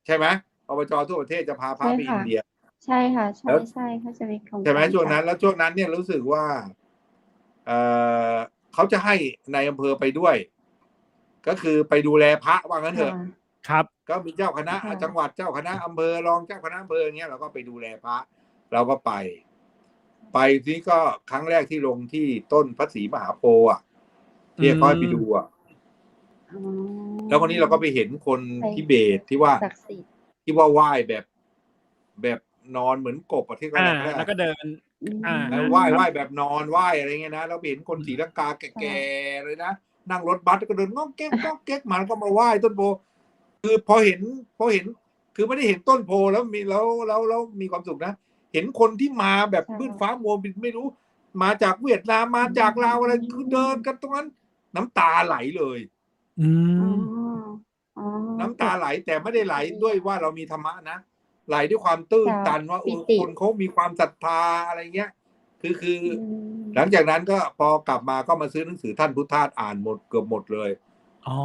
ใช่ไหมอบจทั่วประเทศจะพาพระไปอินเดียใช่ค่ะใช่เขาจะมีโครงการใช่ไหมช่วงนั้นแล้วช่วงนั้นเนี่ยรู้สึกว่าเขาจะให้ในอำเภอไปด้วยก็คือไปดูแลพระว่างั้นเถอะครับก็มีเจ้าคณะจังหวัดเจ้าคณะอำเภอรองเจ้าคณะอำเภออย่างเงี้ยเราก็ไปดูแลพระเราก็ไปที่ก็ครั้งแรกที่ลงที่ต้นพระศรีมหาโพธิ์ที่ค่อยไปดูแล้วคนนี้เราก็ไปเห็นคนทิเบตที่ว่าไหว้แบบนอนเหมือนกบที่เขาแล้วก็เดินไหว้แบบนอนไหว้อะไรเงี้ยนะเราเห็นคนศรีลังกาแก่ๆเลยนะนั่งรถบัสก็เดินง้อแก๊กมาแล้วก็มาไหว้ต้นโพคือพอเห็น คือไม่ได้เห็นต้นโพแล้วมีความสุขนะเห็นคนที่มาแบบมืดฟ้ามัวไม่รู้มาจากเวียดนามมาจากลาวอะไรคือเดินกันตรงนั้นน้ำตาไหลเลย อื อ๋อ ม อ๋อ น้ำตาไหลแต่ไม่ได้ไหลด้วยว่าเรามีธรรมะนะไหลด้วยความตื้นตันว่าคนเขามีความศรัทธาอะไรเงี้ยคือหลังจากนั้นก็พอกลับมาก็มาซื้อหนังสือท่านพุทธทาสอ่านหมดเกือบหมดเลย อ๋อ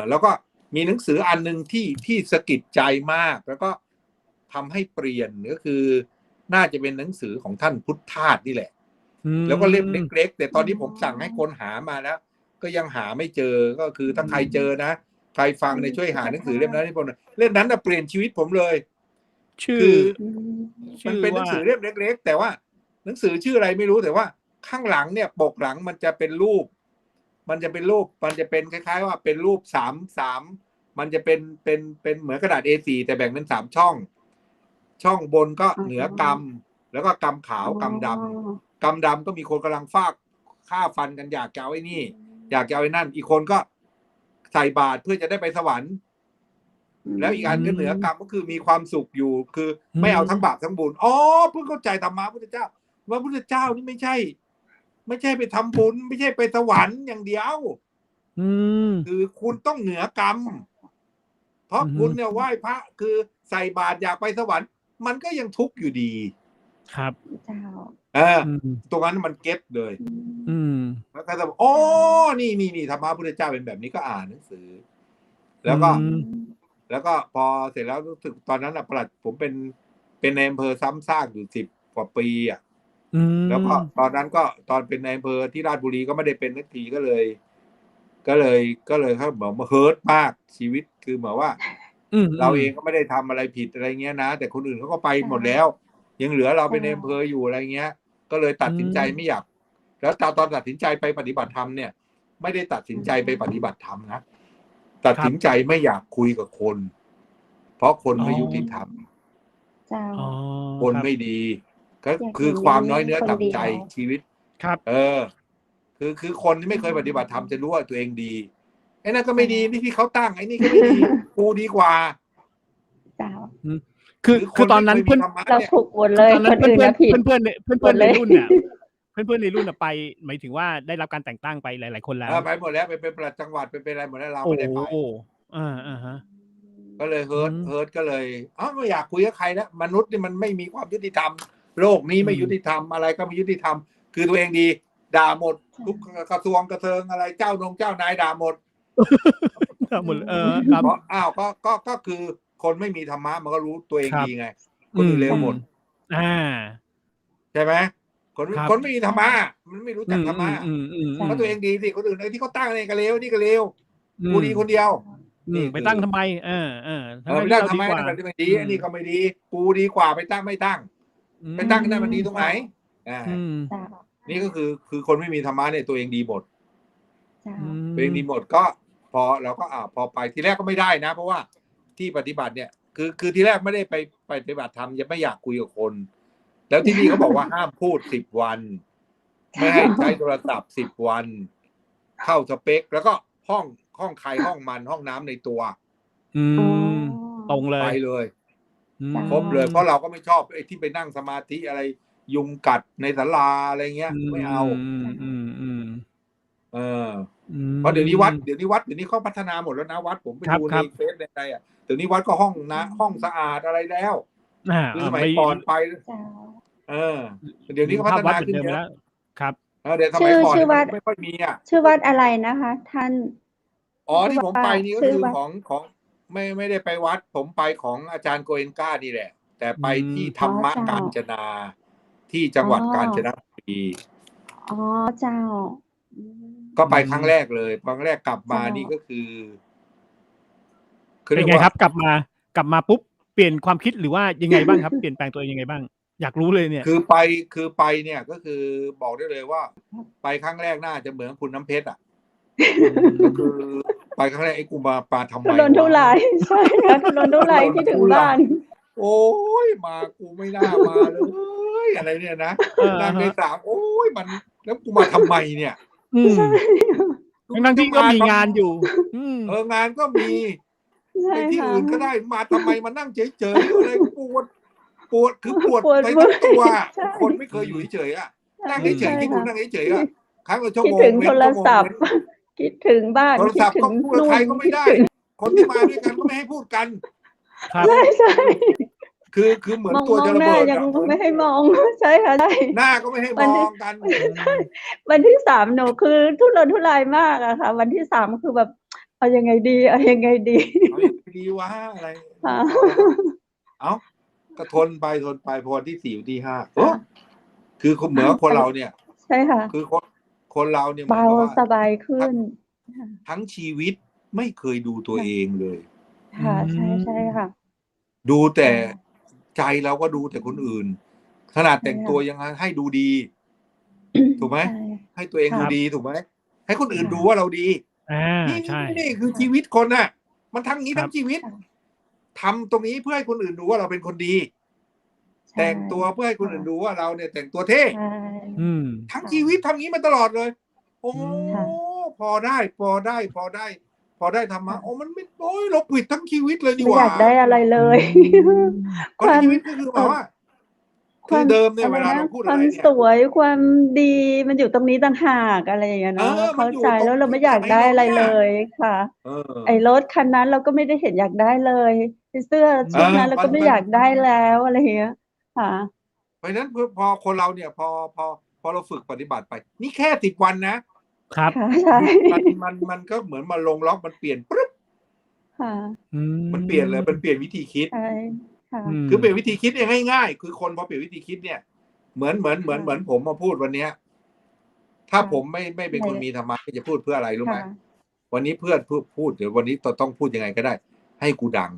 แล้วก็มีหนังสืออันหนึ่งที่สะกิดใจมากแล้วก็ทำให้เปลี่ยนก็คือน่าจะเป็นหนังสือของท่านพุทธทาสนี่แหละแล้วก็เล่มเล็กๆแต่ตอนนี้ผมสั่งให้คนหามาแล้วก็ยังหาไม่เจอก็คือถ้าใครเจอนะใครฟังในช่วยหาหนังสือเล่มนั้นให้ผมเล่มนั้นเปลี่ยนชีวิตผมเลยคือมันเป็นหนังสือเล่มเล็กๆแต่ว่าหนังสือชื่ออะไรไม่รู้แต่ว่าข้างหลังเนี่ยปกหลังมันจะเป็นรูปมันจะเป็นคล้ายๆว่าเป็นรูปสามมันจะเป็นเหมือนกระดาษ A4 แต่แบ่งเป็น3ช่องบนก็เหนือกำแล้วก็กำขาวกำดำก็มีคนกำลังฟาดฆ่าฟันกันอยากจะเอาไอ้นี่อยากจะเอาไอ้นั่นอีกคนก็ใส่บาตรเพื่อจะได้ไปสวรรค์แล้วอีกอันก็เหนือกรรมก็คือมีความสุขอยู่คือไม่เอาทั้งบาปทั้งบุญเพิ่งเข้าใจธรรมะพุทธเจ้าว่าพุทธเจ้านี่ไม่ใช่ไปทำบุญไม่ใช่ไปสวรรค์อย่างเดียวคือคุณต้องเหนือกรรมเพราะคุณเนี่ยไหว้พระคือใส่บาตรอยากไปสวรรค์มันก็ยังทุกข์อยู่ดีครับตรงนั้นมันเก็ตเลยแล้วก็จะนี่ธรรมะพุทธเจ้าเป็นแบบนี้ก็อ่านหนังสือแล้วก็พอเสร็จแล้วรู้สึกตอนนั้นประหลัดผมเป็นในอำเภอซ้ำซากอยู่10 กว่าปีแล้วก็ตอนนั้นก็ตอนเป็นในอำเภอที่ราชบุรีก็ไม่ได้เป็นนักทีก็เลยเขาบอกมาเฮิร์ตมากชีวิตคือเหมือนว่าเราเองก็ไม่ได้ทำอะไรผิดอะไรเงี้ยนะแต่คนอื่นเขาก็ไปหมดแล้วยังเหลือเราเป็นในอำเภออยู่อะไรเงี้ยก็เลยตัดสินใจไม่อยากแล้วตอนตัดสินใจไปปฏิบัติธรรมเนี่ยไม่ได้ตัดสินใจไปปฏิบัติธรรมนะตัดสินใจไม่อยากคุยกับคนเพราะคนไม่ยุติธรรมคนไม่ดีก็คือความน้อยเนื้อต่ำใจชีวิตครับคือคนที่ไม่เคยปฏิบัติธรรมจะรู้ว่าตัวเองดีไอ้นั่นก็ไม่ดีนี่ที่เขาตั้งไอ้นี่ก็ไม่ดีกูดีกว่าคือตอนนั้นเพื่อนเราถูกหมดเลยคนอื่นนะผิดเพื่อนในรุ่นเนี่ยเพื่อนในรุ่นไปหมายถึงว่าได้รับการแต่งตั้งไปหลายๆคนแล้วไปหมดแล้วไปเป็นประหลัดจังหวัดไปเป็นอะไรหมดแล้วเราไม่ได้ไปก็เลยเฮิร์ตก็เลยไม่อยากคุยกับใครแล้วมนุษย์นี่มันไม่มีความยุติธรรมโลกนี้ไม่ยุติธรรมอะไรก็ไม่ยุติธรรมคือตัวเองดีด่าหมดทุกกระทรวงกระเทิงอะไรเจ้านายด่าหมดครับก็คือคนไม่มีธรรมะมันก็รู้ตัวเองดีไงคนอื่นเลวหมดใช่ไหมคนไม่มีธรรมะมันไม่รู้จักธรรมะเพราะตัวเองดีสิคนอื่นไอ้ที่เขาตั้งนี่ก็เลวนี่ก็เลวกูดีคนเดียวไปตั้งทำไมไปตั้งทำไมนั่นมันไม่ดีอันนี้ก็ไม่ดีกูดีกว่าไปตั้งไม่ตั้งไปตั้งนั่นมันดีตรงไหนนี่ก็คือคนไม่มีธรรมะเนี่ยตัวเองดีหมดตัวเองดีหมดก็พอเราก็พอไปทีแรกก็ไม่ได้นะเพราะว่าที่ปฏิบัติเนี่ยคือทีแรกไม่ได้ไปปฏิบัติธรรมยังไม่อยากคุยกับคนแล้วที่นี่เขาบอกว่าห้ามพูด10 วันไม่ให้ใช้โทรศัพท์10 วันเข้าสเปคแล้วก็ห้องใครห้องมันห้องน้ำในตัวตรงเลยไปเลยครบเลยเพราะเราก็ไม่ชอบไอ้ที่ไปนั่งสมาธิอะไรยุงกัดในศาลาอะไรเงี้ยไม่เอาเพราะเดี๋ยวนี้วัดเดี๋ยวนี้เขาพัฒนาหมดแล้วนะวัดผมไปดูในเฟซในอะไรเดี๋ยวนี้วัดก็ห้องสะอาดอะไรแล้วคือสมัยก่อนไปเดี๋ยวนี้ก็พัฒนาขึ้นเยอะครับเดี๋ยวสมัยก่อนไม่ค่อยมีชื่อวัดอะไรนะคะท่านที่ผมไปนี่ก็คือของไม่ได้ไปวัดผมไปของอาจารย์โกเอนก้านี่แหละแต่ไปที่ธรรมกาญจนาที่จังหวัดกาญจนบุรีเจ้าก็ไปครั้งแรกเลยครั้งแรกกลับมานี่ก็คือเป็นไงครับกลับมาปุ๊บเปลี่ยนความคิดหรือว่ายังไงบ้างครับเปลี่ยนแปลงตัวเองยังไงบ้างอยากรู้เลยเนี่ยคือไปเนี่ยก็คือบอกได้เลยว่าไปครั้งแรกน่าจะเหมือนคุณน้ำเพชรก็คือไปครั้งแรกไอ้กูมาปาทำไมถนนทุรายใช่ค่ะถนนทุรายที่ถึงบ้านโอ้ยมากูไม่น่ามาเลยอะไรเนี่ยนะนั่งในสามโอ้ยมันแล้วกูมาทำไมเนี่ยทั้งที่ก็มีงานอยู่งานก็มี ใช่ ไปที่ ค่ะ อื่นก็ได้มาทำไมมานั่งเฉยๆอะไรปวดคือปวด ปวด ไปทั้งตัว ใช่ คนไม่เคยอยู่เฉยๆอ่ะนั่งเฉยๆคิดดู ใช่ค่ะ นั่งเฉยๆอ่ะครั้งละชั่ว คิด โม ถึ ง ง เว้ โท น ร ชั่วโมง ศัพ เว้ ท์ น คิดถึงบ้าน โทร คิด ศัพท์ ถึ ก็ ง พูดกับ นู่ ใคร น ก็ไม่ คิด ได้ ถึง คนที่มาด้วยกันก็ไม่ให้พูดกัน ครับ ใช่ คือเหมือนตัว ม จะ อง ระ หน้า เบิด ยัง อะเหมือน ไม่ให้มอง ใช่ค่ะ ใช่ หน้าก็ไม่ให้ม วัน อ ที่ งกัน ใช่ วันที่ 3 หนูคือทุรนทุรายมากอะค่ะ วันที่ 3 คือแบบ เอายังไงดี เอายังไงดี เอายังไงดีวะอะไร ค่ะ เราก็ อ้าว ก็ทนไปพอวันที่ 4 วันที่ 5 โอ้ ค่ะ คือเหมือนกับคนเราเนี่ย ใช่ค่ะ คือคนเราเนี่ยเหมื เบา อนกับว่า สบายขึ้น ค่ะ ทั้งชีวิตไม่เคยดูตัว ค่ะ เองเลย ค่ะ ใช่ ๆ ค่ะ ดูแต่ ค่ะ ใจเราก็ดูแต่คนอื่น ขนาด ใช่ แต่ง ค่ ตัว ะ ยังให้ดูดี ถูกไหม ใช่ ให้ตัวเอง ค ดู รับ ดี ถูกไหม ให้คนอื่น ค่ะ ดูว่าเราดี อา นี่ ใช่ คือ ค่ะ ชีวิตคนน่ะ มันทั้งนี้ ครั ทั้ บ งชีวิต ค่ะ ทำตรงนี้เพื่อให้คนอื่นดูว่าเราเป็นคนดี ใช่ แต่งตัวเพื่อให้คน ค่ะ อื่นดูว่าเราเนี่ยแต่งตัวเท่ ใช่ อืม ทั้ง ค่ะ ชีวิตทำงี้มาตลอดเลย โอ้ ค่ะ พอได้ธรรมะ ค่ะ โอ้ มันไม่ โอ๊ย เราผิดทั้งชีวิตเลยนี่ ไม่ ห อ ว่าย ากได้อะไรเล อื ย ม เพราะในชีวิตก็คือแบบว่า คือเดิมเนี่ อะ ย ไร เวลา นะ เราพูด ค อะ วาม ไรเนี่ ส ย วย ความดี มันอยู่ตรงนี้ต่างหาก อะไรอย่างเงี้ย เอ เนาะ อ เข มั้ าน อยู่ ใจ ตรง แล้วเราไม่ ที่ อยาก ใจ ได้ เรา อะไร เนี่ เลย ยค่ะ เอ ไอ้ อ รถคันนั้นเราก็ไม่ได้เห็นอยากได้เลย ไอ้เสื้อ อื ชุดนั้น ม เราก็ไม่อยากได้แล้ว อะไรอย่างเงี้ย ค่ะ เพราะฉะนั้นพอคนเราเนี่ย พอเราฝึกปฏิบัติไป นี่แค่ 10 วันนะ ครับ ค่ะ ใช่ มันก็เหมือนมาลงล็อก มันเปลี่ยนปรึ๊บ ค่ะ อื มันเปลี่ยนเลย มัน ม เปลี่ยนวิธีคิด ใช่ ค่ะ อืม คือเปลี่ยนวิธีคิดเนี่ยง่าย ๆ คือคนพอเปลี่ยนวิธีคิดเนี่ย เหมือน ค่ะ ผมมาพูดวันเนี้ย ถ้า ค่ะ ผมไม่เป็น ใน คนมีธรรมะ จะพูดเพื่ออะไรรู้ ค่ ไหม ะ วันนี้เพื่อนพูด เดี๋ยววันนี้ต้องพูดยังไงก็ได้ ให้กูดัง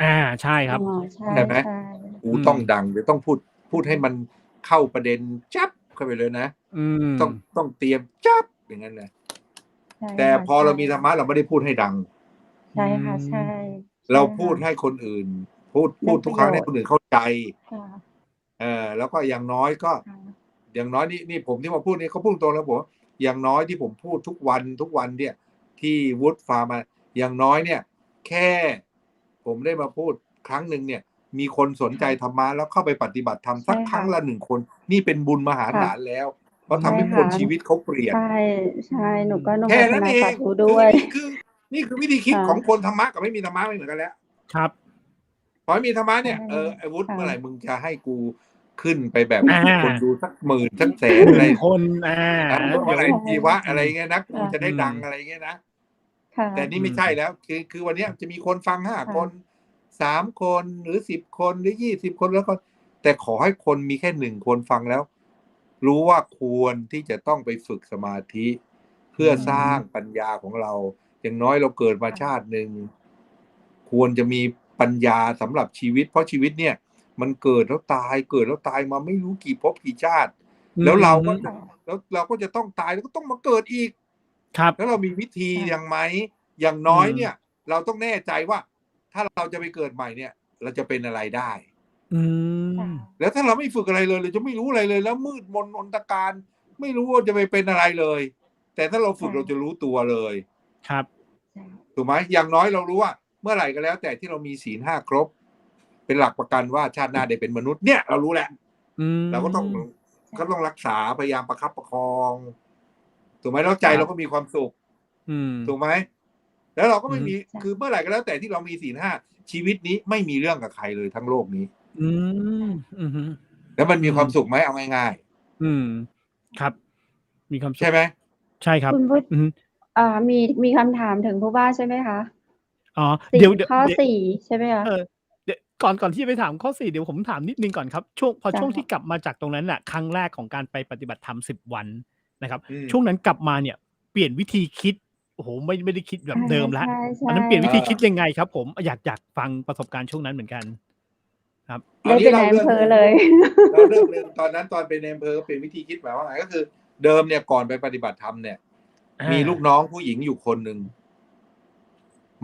อา ใช่ค อ๋ รั อ บ ใช่ ใช่ไหม ใช่ กู อื ต้อง ม ดัง เดี๋ยวต้องพูดให้มันเข้าประเด็นจั๊บเข้าไปเลยนะ อืม ต้องเตรียมจั๊บ อย่างงั้นนะ ใช่ แต่ ค่ะ พอ ใช่ เรามีธรรมะ เราไม่ได้พูดให้ดัง ใช่ค่ะ ใช่ ใช เรา ่ พู ค่ ด ะ ให้คนอื่น พู ได้ ด ป ทุ ร ก ะ ค โย รั้งให้ ช ค น์ นอื่นเข้าใจ ค่ะ แล้วก็อย่างน้อยก็ ค่ะ อย่างน้อยนี่ผมที่มาพูดนี่ก็พูดตรงๆแล้วผมว่า อย่างน้อยที่ผมพูดทุกวันเนี่ย ที่วูดฟาร์มมา อย่างน้อยเนี่ย แค่ผมได้มาพูดครั้งหนึ่งเนี่ย มีคนสนใจ ค่ะ ธรรมะ แล้วเข้าไปปฏิบัติธรรม ใช สั่ กค ค รั้ ่ะ งละ 1 คน นี่เป็นบุญมหา ค่ะ ศาลแล้ว เพราะ อื ทำให้ ใช่ ค ค่ะ นชีวิตเขาเปลี่ยน ใช่ ใช่ หนูก็อนุ แค่ โมท นั้น นา เอ สาง ธุ คื ด้ อ วย นี่คือวิธีคิด ค่ะ ของคนธรรมะกับไม่มีธรรมะไม่เหมือนกันแล้ว ครับ พอไม่มีธรรมะ ใช เนี่ ่ ย ไอ้วุฒิ ค่ะ เมื่อไหร่มึงจะให้กูขึ้นไปแบบ อา คนดูสัก 10,000 สัก 100,000 หมอะไร ื่น คน อา เมื่ เดี๋ อ ยว ไหร่ ใช่ ชีวะ อื อะไร ม เงี้ยนะ กู ค่ะ จะได้ อื ดัง ม อะไรเงี้ยนะ ค่ะ แต่นี่ อื ไม่ ม ใช่แล้ว คือวันเนี้ยจะมีคนฟัง 5 ค่ ค ะ น 3 คน หรือ 10 คน หรือ 20 คน แล้วก็ แต่ขอให้คนมีแค่ 1 คนฟังแล้ว รู้ว่าควรที่จะต้องไปฝึกสมาธิ เพื่อ อื สร้าง ม ปัญญาของเรา อย่างน้อยเราเกิดมา ค่ะ ชาติหนึ่ง ควรจะมีปัญญาสำหรับชีวิต เพราะชีวิตเนี่ยมันเกิดแล้วตาย เกิดแล้วตายมาไม่รู้กี่ภพกี่ชาติ อื แล้วเรา อ ก็ ฮึ จะ แล้วเราก็จะต้องตาย แล้วก็ต้องมาเกิดอีก ครับ แล้วเรามีวิธี ค่ะ ยังไหม อย่าง อื น้อย ม เนี่ย เราต้องแน่ใจว่า ถ้าเราจะไปเกิดใหม่เนี่ย เราจะเป็นอะไรได้ อื ค่ะ ม แล้วถ้าเราไม่ฝึกอะไรเลย เราจะไม่รู้อะไรเลย แล้วมืดมนอนตการ ไม่รู้ว่าจะไปเป็นอะไรเลย แต่ถ้าเราฝึก ค่ะ เราจะรู้ตัวเลย ครับ ใช่ ถูกไหม อย่างน้อยเรารู้ว่า เมื่อไหร่ก็แล้วแต่ที่เรามีศีล 5 ครบ เป็นหลักประกันว่าชาติหน้าได้เป็นมนุษย์ เนี่ยเรารู้แล้ว อื เราก็ต้อง ม ใช่ ก็ต้องรักษา พยายามประคับประคอง ถูกไหม แล้วใจ ครั เรา บ ก็มีความสุข อืม ถูกไหม แล้วเราก็ อื ไม่ อฮึ มี ใช่ คือเมื่อไหร่ก็แล้วแต่ที่เรามีศีล 5 ชีวิตนี้ไม่มีเรื่องกับใครเลยทั้งโลกนี้ อืม อือฮึ แล้วมัน อื มีความ ม สุขไหม เอาง่าย ๆ อืม ครับ มีความ ใส ชุ่ ไหม? ใช่ครับ คุณวุฒิ อือฮึ มีคำถามถึงผู้ว่าใช่ไหมคะ? อ๋อ สี่ เดี๋ยว ข้อ เดี๋ยว 4 ใช่ไหมคะ? ก่อนที่จะไปถามข้อ 4 เดี๋ยวผมถามนิดหนึ่งก่อนครับ ช่วง พอ ได้ ช่วง ค่ ที่กลับมาจากตรงนั้นน่ะ ครั้งแรกของการไปปฏิบัติธรรม 10 วันนะครับ อืม ช่วงนั้นกลับมาเนี่ย เปลี่ยนวิธีคิด โอ้โฮ ไม่ได้คิดแบบเดิมแล้ว ใช่ อันนั้นเปลี่ยน ๆ วิธี เออ คิดยังไงครับผม? อยากฟังประสบการณ์ช่วงนั้นเหมือนกัน ครับ เอา ได้ นี้ เป็น เล่า นาย เรื่ อำ อง เภ ห อ นึ่ง เลย เล่าเรื่องหนึ่ง ตอนนั้นตอนเป็นนายอำเภอ เปลี่ยนวิธีคิดหมายความว่าไง ก็คือเดิมเนี่ยก่อนไปปฏิบัติธรรมเนี่ย อา มีลูกน้องผู้หญิงอยู่คนหนึ่ง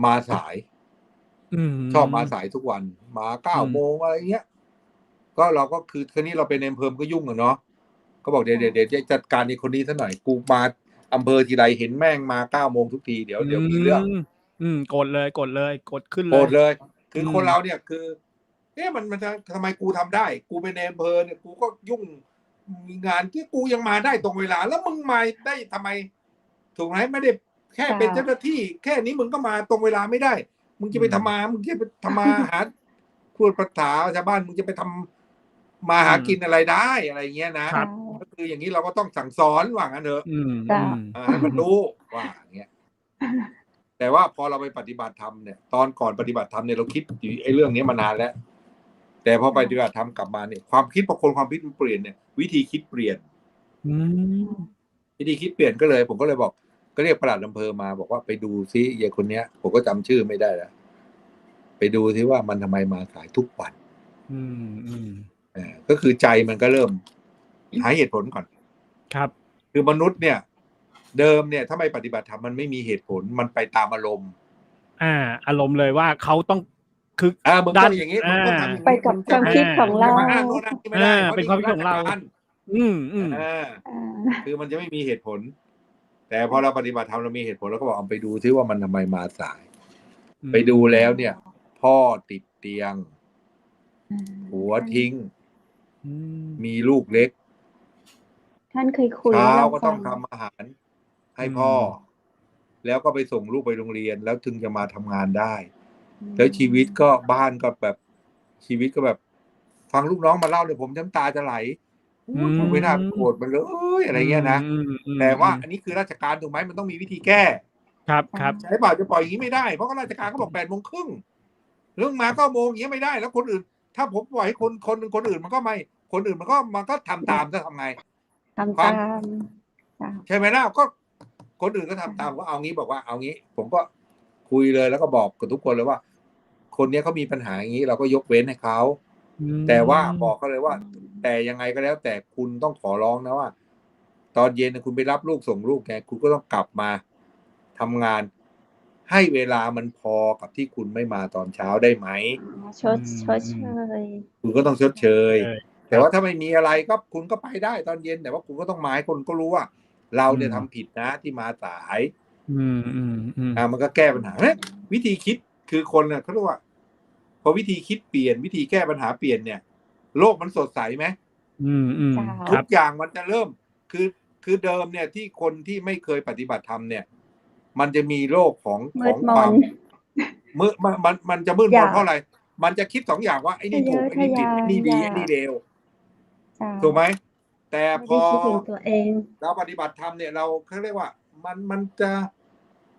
มาสาย อืม ชอบมาสายทุกวัน มา 9 โมง อะไรเงี้ย ก็เราก็คือ คราวนี้เราเป็นนายอำเภอมันก็ยุ่งอะเนาะ ก็บอกเดี๋ยว ค่ะ เดี๋ยวจะจัดการไอ้คนนี้เสียหน่อย กูมาอำเภอทีไรเห็นแม่งมา 9 โมงทุกที เดี๋ยวมีเรื่อง อืม กดเลยกดขึ้น โกรธ เลย เลย คือคนเราเนี่ยคือมันจะทำไมกูทำได้ กูเป็นในอำเภอเนี่ยกูก็ยุ่งมีงานที่กูยังมาได้ตรงเวลา แล้วมึงมาได้ทำไม ถูกไหมไม่ได้แค่เป็นเจ้าหน้าที่ แค่นี้มึงก็มาตรงเวลาไม่ได้ มึงจะไปทำมามึงจะไปทำมาหาพูดภาษาชาวบ้านมึงจะไปทำมาหากินอะไรได้อะไรเงี้ยนะก็คืออย่างนี้เราก็ต้องสั่งสอนว่างั้นเถอะให้มันรู้ว่าอย่างเงี้ยแต่ว่าพอเราไปปฏิบัติธรรมเนี่ยตอนก่อนปฏิบัติธรรมเนี่ยเราคิดอยู่ไอ้เรื่องนี้มานานแล้วแต่พอปฏิบัติธรรมกลับมาเนี่ยความคิดพอคนความคิดมันเปลี่ยนเนี่ยวิธีคิดเปลี่ยนวิธีคิดเปลี่ยนก็เลยผมก็เลยบอกก็เรียกปลัดอำเภอมาบอกว่าไปดูซิยายคนเนี้ยผมก็จำชื่อไม่ได้แล้วไปดูซิว่ามันทำไมมาขายทุกวันก็คือใจมันก็เริ่มหาเหตุผลก่อนครับคือมนุษย์เนี่ยเดิมเนี่ยถ้าไม่ปฏิบัติธรรมมันไม่มีเหตุผลมันไปตามอารมณ์อารมณ์เลยว่าเขาต้องคือมึงต้องอย่างนี้มึงต้องทำไปกับความคิดของเราเป็นความคิดของเราคือมันจะไม่มีเหตุผลแต่พอเราปฏิบัติธรรมเรามีเหตุผลแล้วก็บอกเอาไปดูซิว่ามันทำไมมาสายไปดูแล้วเนี่ยพ่อติดเตียงผัวทิ้งมีลูกเล็กท่านเคยคุยเช้าก็ต้องทำอาหารให้พ่อแล้วก็ไปส่งลูกไปโรงเรียนแล้วถึงจะมาทำงานได้แล้วชีวิตก็บ้านก็แบบชีวิตก็แบบฟังลูกน้องมาเล่าเนี่ยผมน้ำตาจะไหลไม่น่าโกรธมันเลยอะไรเงี้ยนะแต่ว่าอันนี้คือราชการถูกไหมมันต้องมีวิธีแก้ครับใช่ป่ะจะปล่อยอย่างนี้ไม่ได้เพราะราชการเขาบอก8:30เรื่องมา9 โมงอย่างนี้ไม่ได้แล้วคนอื่นถ้าผมปล่อยให้คนอื่นมันก็ไม่คนอื่นมันก็ทำตามจะทำไงทำตามใช่ไหมล่ะก็คนอื่นก็ทำตามก็เอางี้บอกว่าเอางี้ผมก็คุยเลยแล้วก็บอกกับทุกคนเลยว่าคนนี้เขามีปัญหาอย่างนี้เราก็ยกเว้นให้เขาแต่ว่าบอกเขาเลยว่าแต่ยังไงก็แล้วแต่คุณต้องขอร้องนะว่าตอนเย็นคุณไปรับลูกส่งลูกไงคุณก็ต้องกลับมาทำงานให้เวลามันพอกับที่คุณไม่มาตอนเช้าได้ไหมชดเชยคุณก็ต้องชดเชยแต่ว่าถ้าไม่มีอะไรก็คุณก็ไปได้ตอนเย็นแต่ว่าคุณก็ต้องมาให้คนก็รู้ว่าเราเนี่ยทำผิดนะที่มาสายมันก็แก้ปัญหาวิธีคิดคือคนเนี่ยเขาเรียกว่าพอวิธีคิดเปลี่ยนวิธีแก้ปัญหาเปลี่ยนเนี่ยโลกมันสดใสไหมทุกอย่างมันจะเริ่มคือเดิมเนี่ยที่คนที่ไม่เคยปฏิบัติธรรมเนี่ยมันจะมีโลกของความมันจะมืดมนเพราะอะไรมันจะคิด2 อย่างว่าไอ้นี่ถูกไอ้นี่ผิดไอ้นี่ดีไอ้นี่เลวถูกไหมแต่พอเราปฏิบัติธรรมเนี่ยเราเขาเรียกว่ามันจะ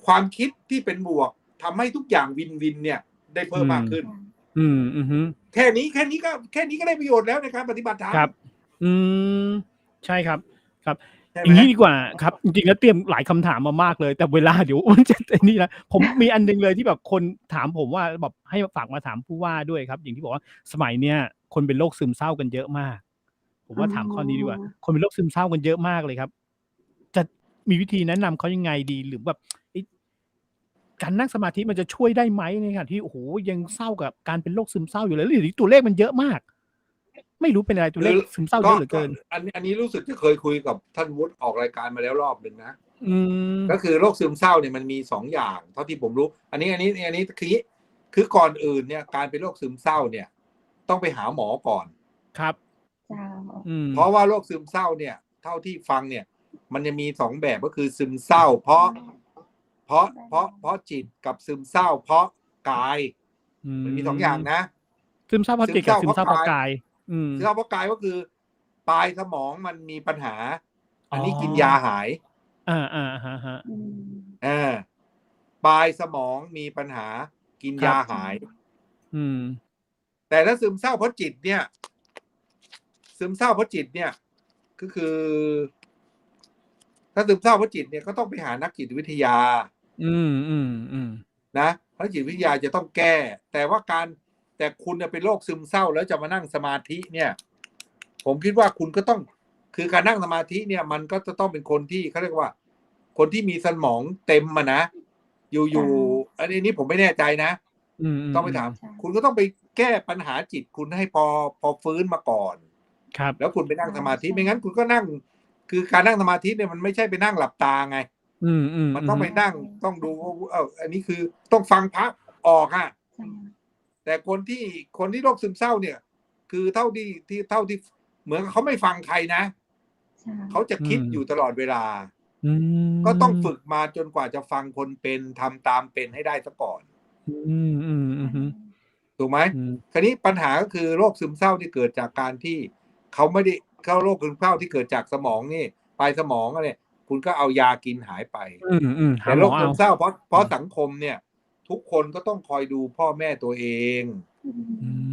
ความคิดที่เป็นบวกทำให้ทุกอย่างวินเนี่ยได้เพิ่มมากขึ้นแค่นี้ก็ได้ประโยชน์แล้วในการปฏิบัติธรรมครับใช่ครับอย่างนี้ดีกว่าครับจริงๆแล้วเตรียมหลายคำถามมามากเลยแต่เวลาเดี๋ยวมันจะนี่นะผมมีอันนึงเลยที่แบบคนถามผมว่าแบบให้ฝากมาถามผู้ว่าด้วยครับอย่างที่บอกว่าสมัยเนี้ยคนเป็นโรคซึมเศร้ากันเยอะมากผมว่าถามข้อนี้ดีกว่าคนเป็นโรคซึมเศร้ากันเยอะมากเลยครับจะมีวิธีแนะนำเขายังไงดีหรือแบบการนั่งสมาธิมันจะช่วยได้ไหมในขณะที่โอ้โหยังเศร้ากับการเป็นโรคซึมเศร้าอยู่เลยหรือตัวเลขมันเยอะมากไม่รู้เป็นอะไรตัวเลขซึมเศร้าเยอะเหลือเกินอันนี้รู้สึกจะเคยคุยกับท่านวุฒิออกรายการมาแล้วรอบนึงนะก็คือโรคซึมเศร้าเนี่ยมันมี2 อย่างเท่าที่ผมรู้อันนี้คือก่อนอื่นเนี่ยการเป็นโรคซึมเศร้าเนี่ยต้องไปหาหมอก่อนครับเพราะว่าโรคซึมเศร้าเนี่ยเท่าที่ฟังเนี่ยมันจะมี2 แบบก็คือซึมเศร้าเพราะจิตกับซึมเศร้าเพราะกายมันมี2 อย่างนะซึมเศร้าเพราะจิตกับซึมเศร้าเพราะกายซึมเศร้าเพราะกายก็คือปลายสมองมันมีปัญหาอันนี้กินยาหายปลายสมองมีปัญหากินยาหายแต่ถ้าซึมเศร้าเพราะจิตเนี่ยก็คือถ้าซึมเศร้าเพราะจิตเนี่ยก็ต้องไปหานักจิตวิทยานะเพราะจิตวิทยาจะต้องแก้แต่คุณเป็นโรคซึมเศร้าแล้วจะมานั่งสมาธิเนี่ยผมคิดว่าคุณก็ต้องคือการนั่งสมาธิเนี่ยมันก็จะต้องเป็นคนที่เขาเรียกว่าคนที่มีสมองเต็มมานะอยู่อันนี้ผมไม่แน่ใจนะต้องไปถามคุณก็ต้องไปแก้ปัญหาจิตคุณให้พอฟื้นมาก่อนครับแล้วคุณไปนั่งสมาธิไม่งั้นคุณก็นั่งคือการนั่งสมาธิเนี่ยมันไม่ใช่ไปนั่งหลับตาไง มันต้องไปนั่งต้องดูอันนี้คือต้องฟังพระออกอ่ะแต่คนที่โรคซึมเศร้าเนี่ย คือเท่าที่เหมือนเขาไม่ฟังใครนะเขาจะคิดอยู่ตลอดเวลาก็ต้องฝึกมาจนกว่าจะฟังคนเป็นทำตามเป็นให้ได้ซะก่อนถูกไหมคราวนี้ปัญหาก็คือโรคซึมเศร้าที่เกิดจากการที่เขาไม่ได้เข้าโรคซึมเศร้าที่เกิดจากสมองนี่ปลายสมองเนี่ยคุณก็เอายากินหายไปแต่โรคซึมเศร้าเพราะสังคมเนี่ยทุกคนก็ต้องคอยดูพ่อแม่ตัวเอง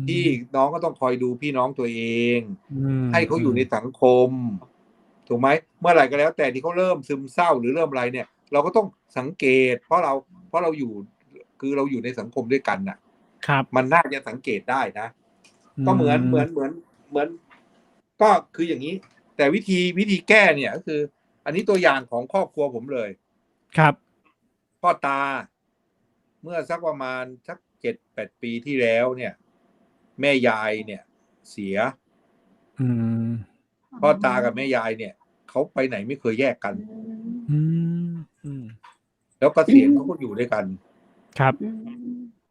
พี่น้องก็ต้องคอยดูพี่น้องตัวเองให้เขาอยู่ในสังคมถูกไหมเมื่อไหร่ก็แล้วแต่ที่เขาเริ่มซึมเศร้าหรือเริ่มอะไรเนี่ยเราก็ต้องสังเกตเพราะเราอยู่คือเราอยู่ในสังคมด้วยกันน่ะมันน่าจะสังเกตได้นะก็เหมือนก็คืออย่างนี้แต่วิธีแก้เนี่ยก็คืออันนี้ตัวอย่างของครอบครัวผมเลยครับพ่อตาเมื่อสักประมาณสัก 7-8 ปีที่แล้วเนี่ยแม่ยายเนี่ยเสียพ่อตากับแม่ยายเนี่ยเขาไปไหนไม่เคยแยกกันแล้วเกษียณเขาก็อยู่ด้วยกันครับ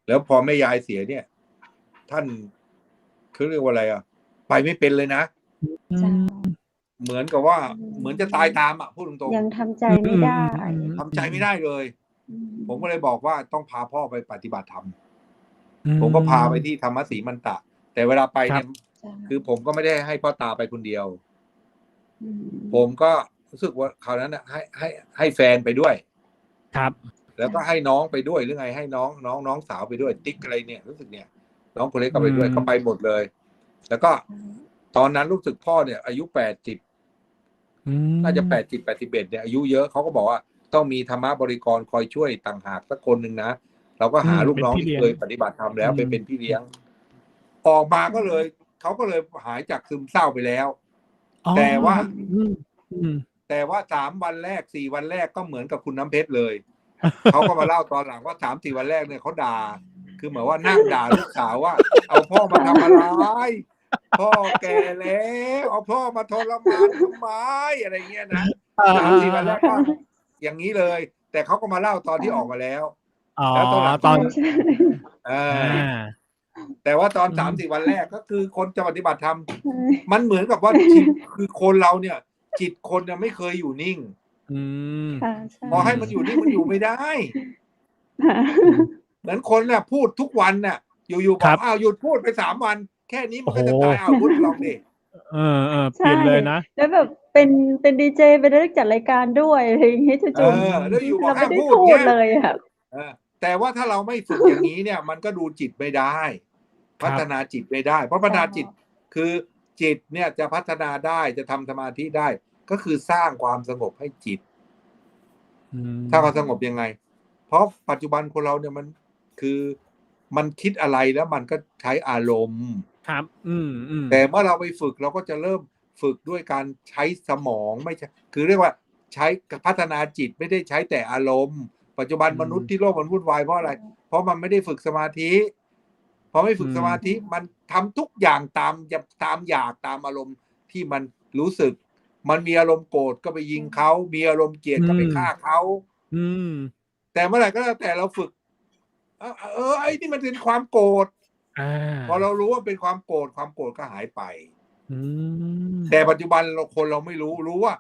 แล้วพอแม่ยายเสียเนี่ยท่านคือเรียกว่าอะไรอ่ะไปไม่เป็นเลยนะเหมือนกับว่าเหมือนจะตายตามอ่ะพูดตรงๆยังทำใจไม่ได้ทำใจไม่ได้เลยผมก็เลยบอกว่าต้องพาพ่อไปปฏิบัติธรรมผมก็พาไปที่ธรรมศรีมันตะแต่เวลาไปเนี่ยคือผมก็ไม่ได้ให้พ่อตาไปคนเดียวผมก็รู้สึกว่าคราวนั้นนะให้แฟนไปด้วยครับแล้วก็ให้น้องไปด้วยหรือไงให้น้องสาวไปด้วยติ๊กอะไรเนี่ยรู้สึกเนี่ยน้องคนเล็กก็ไปด้วยก็ไปหมดเลยแล้วก็ตอนนั้นรู้สึกพ่อเนี่ยอายุ80น่าจะ81เนี่ยอายุเยอะเขาก็บอกว่าต้องมีธรรมะบริกรคอยช่วยต่างหากสักคนหนึ่งนะเราก็หาลูกน้องที่เคยปฏิบัติธรรมแล้วไปเป็นพี่เลี้ยงออกมาก็เลยเขาก็เลยหายจากซึมเศร้าไปแล้วแต่ว่า3 วันแรก4 วันแรกก็เหมือนกับคุณน้ำเพชรเลยเขาก็มาเล่าตอนหลังว่า3-4 วันแรกเนี่ยเขาด่าคือเหมือนว่านั่งด่าลูกสาวว่าเอาพ่อมาทำอะไรพ่อแก่แล้วเอาพ่อมาทรมานทำไมอะไรเงี้ยนะ3-4 วันแรกก็อย่างนี้เลยแต่เขาก็มาเล่าตอนที่ออกมาแล้วแล้วตอนแต่ว่าตอน3-4 วันแรกก็คือคนจะปฏิบัติธรรมมันเหมือนกับว่าคือคนเราเนี่ยจิตคนเนี่ยไม่เคยอยู่นิ่งพอให้มันอยู่นิ่งมันอยู่ไม่ได้เหมือนคนเนี่ยพูดทุกวันเนี่ยอยู่ๆบอกหยุดพูดไป3 วันแค่นี้มันก็จะตายพูดลองดิเปลี่ยนเลยนะแล้วแบบเป็นดีเจเป็นนักจัดรายการด้วยอะไรอย่างเงี้ยจู่ๆแล้วอยู่บอกไม่ได้พูดเลยค่ะแต่ว่าถ้าเราไม่ฝึกอย่างนี้เนี่ยมันก็ดูจิตไม่ได้พัฒนาจิตไม่ได้เพราะพัฒนาจิตคือจิตเนี่ยจะพัฒนาได้จะทำสมาธิได้ก็คือสร้างความสงบให้จิตสร้างความสงบยังไงเพราะปัจจุบันคนเราเนี่ยมันคือมันคิดอะไรแล้วมันก็ใช้อารมณ์ครับแต่เมื่อเราไปฝึกเราก็จะเริ่มฝึกด้วยการใช้สมองไม่ใช่คือเรียกว่าใช้พัฒนาจิตไม่ได้ใช้แต่อารมณ์ปัจจุบันมนุษย์ที่โลกมันวุ่นวายเพราะอะไรเพราะมันไม่ได้ฝึกสมาธิพอไม่ฝึกสมาธิมันทำทุกอย่างตามอยากตามอารมณ์ที่มันรู้สึกมันมีอารมณ์โกรธก็ไปยิงเขามีอารมณ์เกลียดก็ไปฆ่าเขาแต่เมื่อไหร่ก็แล้วแต่เราฝึกไอ้นี่มันเป็นความโกรธพอเรารู้ว่าเป็นความโกรธก็หายไปแต่ปัจจุบันคนเราไม่รู้ว่า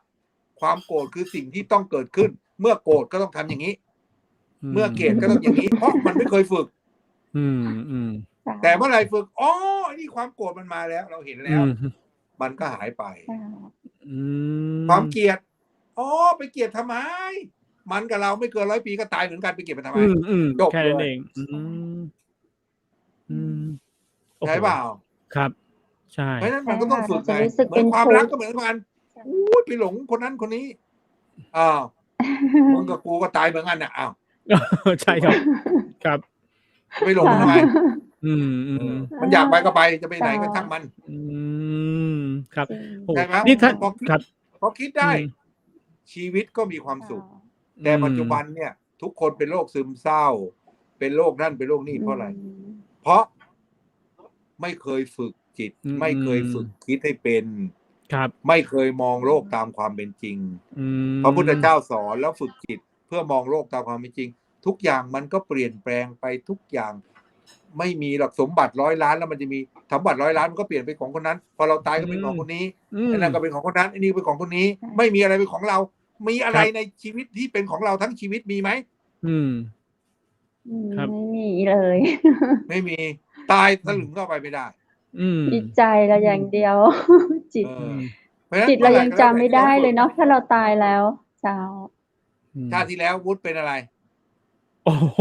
ความโกรธคือสิ่งที่ต้องเกิดขึ้นเมื่อโกรธก็ต้องทำอย่างนี้เมื่อเกลียดก็ต้องอย่างนี้เพราะมันไม่เคยฝึกแต่เมื่อไหร่ฝึกนี่ความโกรธมันมาแล้วเราเห็นแล้วมันก็หายไปความเกลียดไปเกลียดทำไมมันกับเราไม่เกิน100 ปีก็ตายเหมือนกันไปเกลียดมันทำไมจบแค่นั้นเองใช่เปล่าครับใช่เพราะฉะนั้นมันก็ต้องฝึกไงเหมือนความรักก็เหมือนกันไปหลงคนนั้นคนนี้มึงกับกูก็ตายเหมือนกันน่ะใช่ครับไปหลงทำไมมันอยากไปก็ไปจะไปไหนก็ช่างมันครับใช่ไหมพอคิดได้ชีวิตก็มีความสุขแต่ปัจจุบันเนี่ยทุกคนเป็นโรคซึมเศร้าเป็นโรคนั่นเป็นโรคนี่เพราะอะไรเพราะไม่เคยฝึกจิตไม่เคยฝึกคิดให้เป็นไม่เคยมองโลกตามความเป็นจริงพระพุทธเจ้าสอนแล้วฝึกจิต พื่อมองโลกตามความเป็นจริง ทุกอย่างมันก็เปลี่ยนแปลงไปทุกอย่าง ไม่มีหรอกสมบัติ100 ล้านแล้วมันจะมีสมบัติ100 ล้านมันก็เปลี่ยนไปของคนนั้น พอเราตายก็เป็นของคนนี้ไอ้นั่นก็เป็นของคนนั้นไอ้นี่เป็นของคนนี้ ไม่มีอะไรเป็นของเรา มีอะไรในชีวิตที่เป็นของเราทั้งชีวิตมีไหม ครับ ไม่มีเลย ไม่มีตายสลึงก็ไปไม่ได้ จิตใจเราอย่างเดียว จิต เพราะฉะนั้น จิตเรายังจำไม่ได้เลยเนาะถ้าเราตายแล้วเจ้า ชาติที่แล้ววุฒิเป็นอะไร โอ้โห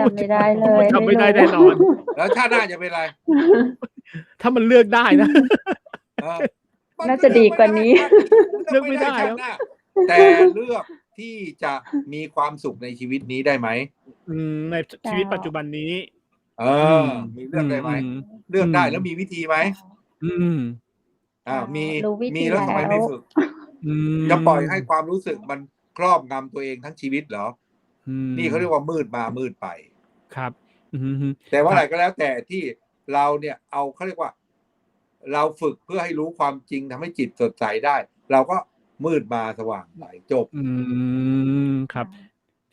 จำไม่ได้เลย จำไม่ได้แน่นอน แล้วชาติหน้าจะเป็นอะไร ถ้ามันเลือกได้นะ น่าจะดีกว่านี้ เลือกไม่ได้ชาติหน้าแต่เลือกที่จะมีความสุขในชีวิตนี้ได้ไหม ในชีวิตปัจจุบันนี้ มีเลือกได้ไหมเลือกได้แล้วมีวิธีไหมมี รู้วิธี มีแล้วทำไมไม่ฝึก จะปล่อยให้ความรู้สึกมันครอบงำตัวเองทั้งชีวิตเหรอนี่เขาเรียกว่ามืดมามืดไปครับแต่ว่าอะไรก็แล้วแต่ที่เราเนี่ยเอาเขาเรียกว่า เราฝึกเพื่อให้รู้ความจริงทำให้จิตสดใสได้ เราก็มืดมาสว่างไปจบครับ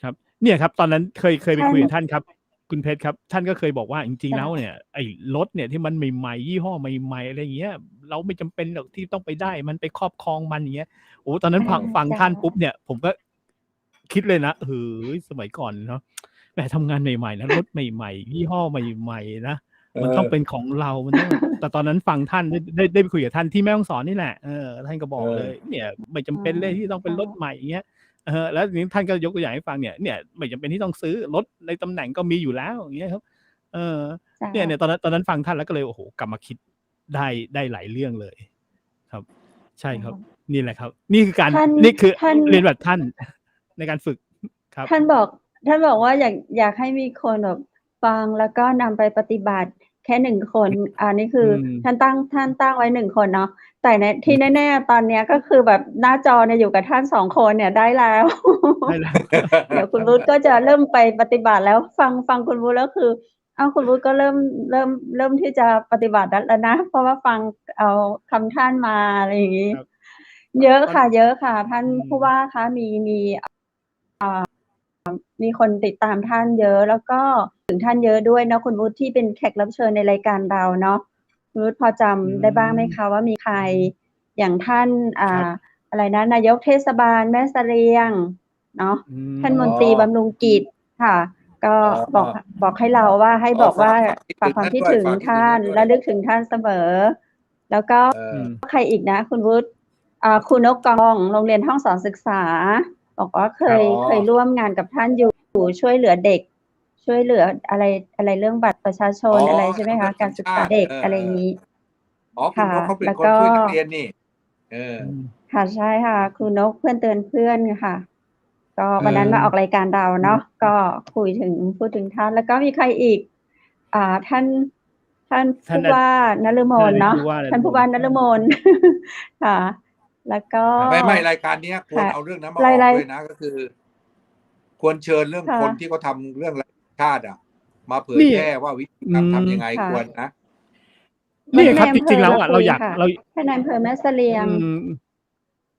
ครับ เนี่ยครับ ตอนนั้นเคยไปคุยกับท่านครับ คุณเพชรครับ ท่านก็เคยบอกว่าจริงๆแล้วเนี่ยไอ้รถเนี่ยที่มันใหม่ๆยี่ห้อใหม่ๆอะไรอย่างเงี้ยเราไม่จำเป็นหรอกที่ต้องไปได้มันไปครอบครองมันอย่างเงี้ยโอ้ตอนนั้นฟังท่านปุ๊บเนี่ยผมก็คิดเลยนะเฮ้ยสมัยก่อนเนาะแหมทำงานใหม่ๆนะรถใหม่ๆยี่ห้อใหม่ๆนะมันต้องเป็นของเรามันต้องแต่ตอนนั้นฟังท่านได้ไปคุยกับท่านที่แม่ฮ่องสอนนี่แหละท่านก็บอกเลยเนี่ยไม่จำเป็นเลยที่ต้องเป็นรถใหม่อย่างเงี้ยแล้วทีนี้ท่านก็ยกตัวอย่างให้ฟังเนี่ยไม่จำเป็นที่ต้องซื้อรถในตำแหน่งก็มีอยู่แล้วอย่างเงี้ยครับเนี่ยตอนนั้นฟังท่านแล้วก็เลยโอ้โหกลับมาคิดได้หลายเรื่องเลยครับ ใช่ครับนี่แหละครับนี่คือการนี่คือเรียนแบบท่านในการฝึกครับท่านบอกว่าอยากให้มีคนแบบฟังแล้วก็นำไปปฏิบัติแค่1 คนนี่คือท่านตั้งไว้1 คนเนาะแต่ที่แน่ๆตอนนี้ก็คือแบบหน้าจอเนี่ยอยู่กับท่าน2 คนเนี่ยได้แล้ว เดี๋ยวคุณวุฒิก็จะเริ่มไปปฏิบัติแล้วฟังคุณวุฒิแล้วคือคุณวุฒิก็เริ่มที่จะปฏิบัติแล้วนะเพราะว่าฟังเอาคำท่านมาอะไรอย่างนี้เยอะค่ะท่านผู้ว่าคะมีคนติดตามท่านเยอะแล้วก็ถึงท่านเยอะด้วยเนาะคุณวุฒิที่เป็นแขกรับเชิญในรายการเราเนาะคุณวุฒิพอจำได้บ้างไหมคะว่ามีใครอย่างท่านอะไรนะนายกเทศบาลแม่เสลียงเนาะท่านมนตรีบำรุงกิจค่ะก็บอกให้เราว่าให้บอกว่าฝากความคิดถึงท่านและลึกถึงท่านเสมอแล้วก็ใครอีกนะคุณวุฒิคุณนกกองโรงเรียนห้องสอนศึกษาบอกว่าเคยร่วมงานกับท่านอยู่ช่วยเหลือเด็กช่วยเหลืออะไรเรื่องบัตรประชาชนอะไรใช่ไหมคะการศึกษาเด็กอะไรอย่างนี้ค่ะแล้วก็ช่วยนักเรียนนี่ค่ะใช่ค่ะครูนกเพื่อนเตือนเพื่อนค่ะก็วันนั้นมาออกรายการเราเนาะก็พูดถึงท่านแล้วก็มีใครอีกท่านผู้ว่านฤมลเนาะท่านผู้ว่านฤมลค่ะแล้วก็ไม่รายการนี้ควรเอาเรื่องนั้นมาออกด้วยนะก็คือควรเชิญเรื่องคนที่เขาทำเรื่องชาติมาเผยแพร่ว่าวิธีการทำยังไงควรนะนี่ครับจริงๆแล้วเราอยากท่านนายอำเภอแม่เสลียง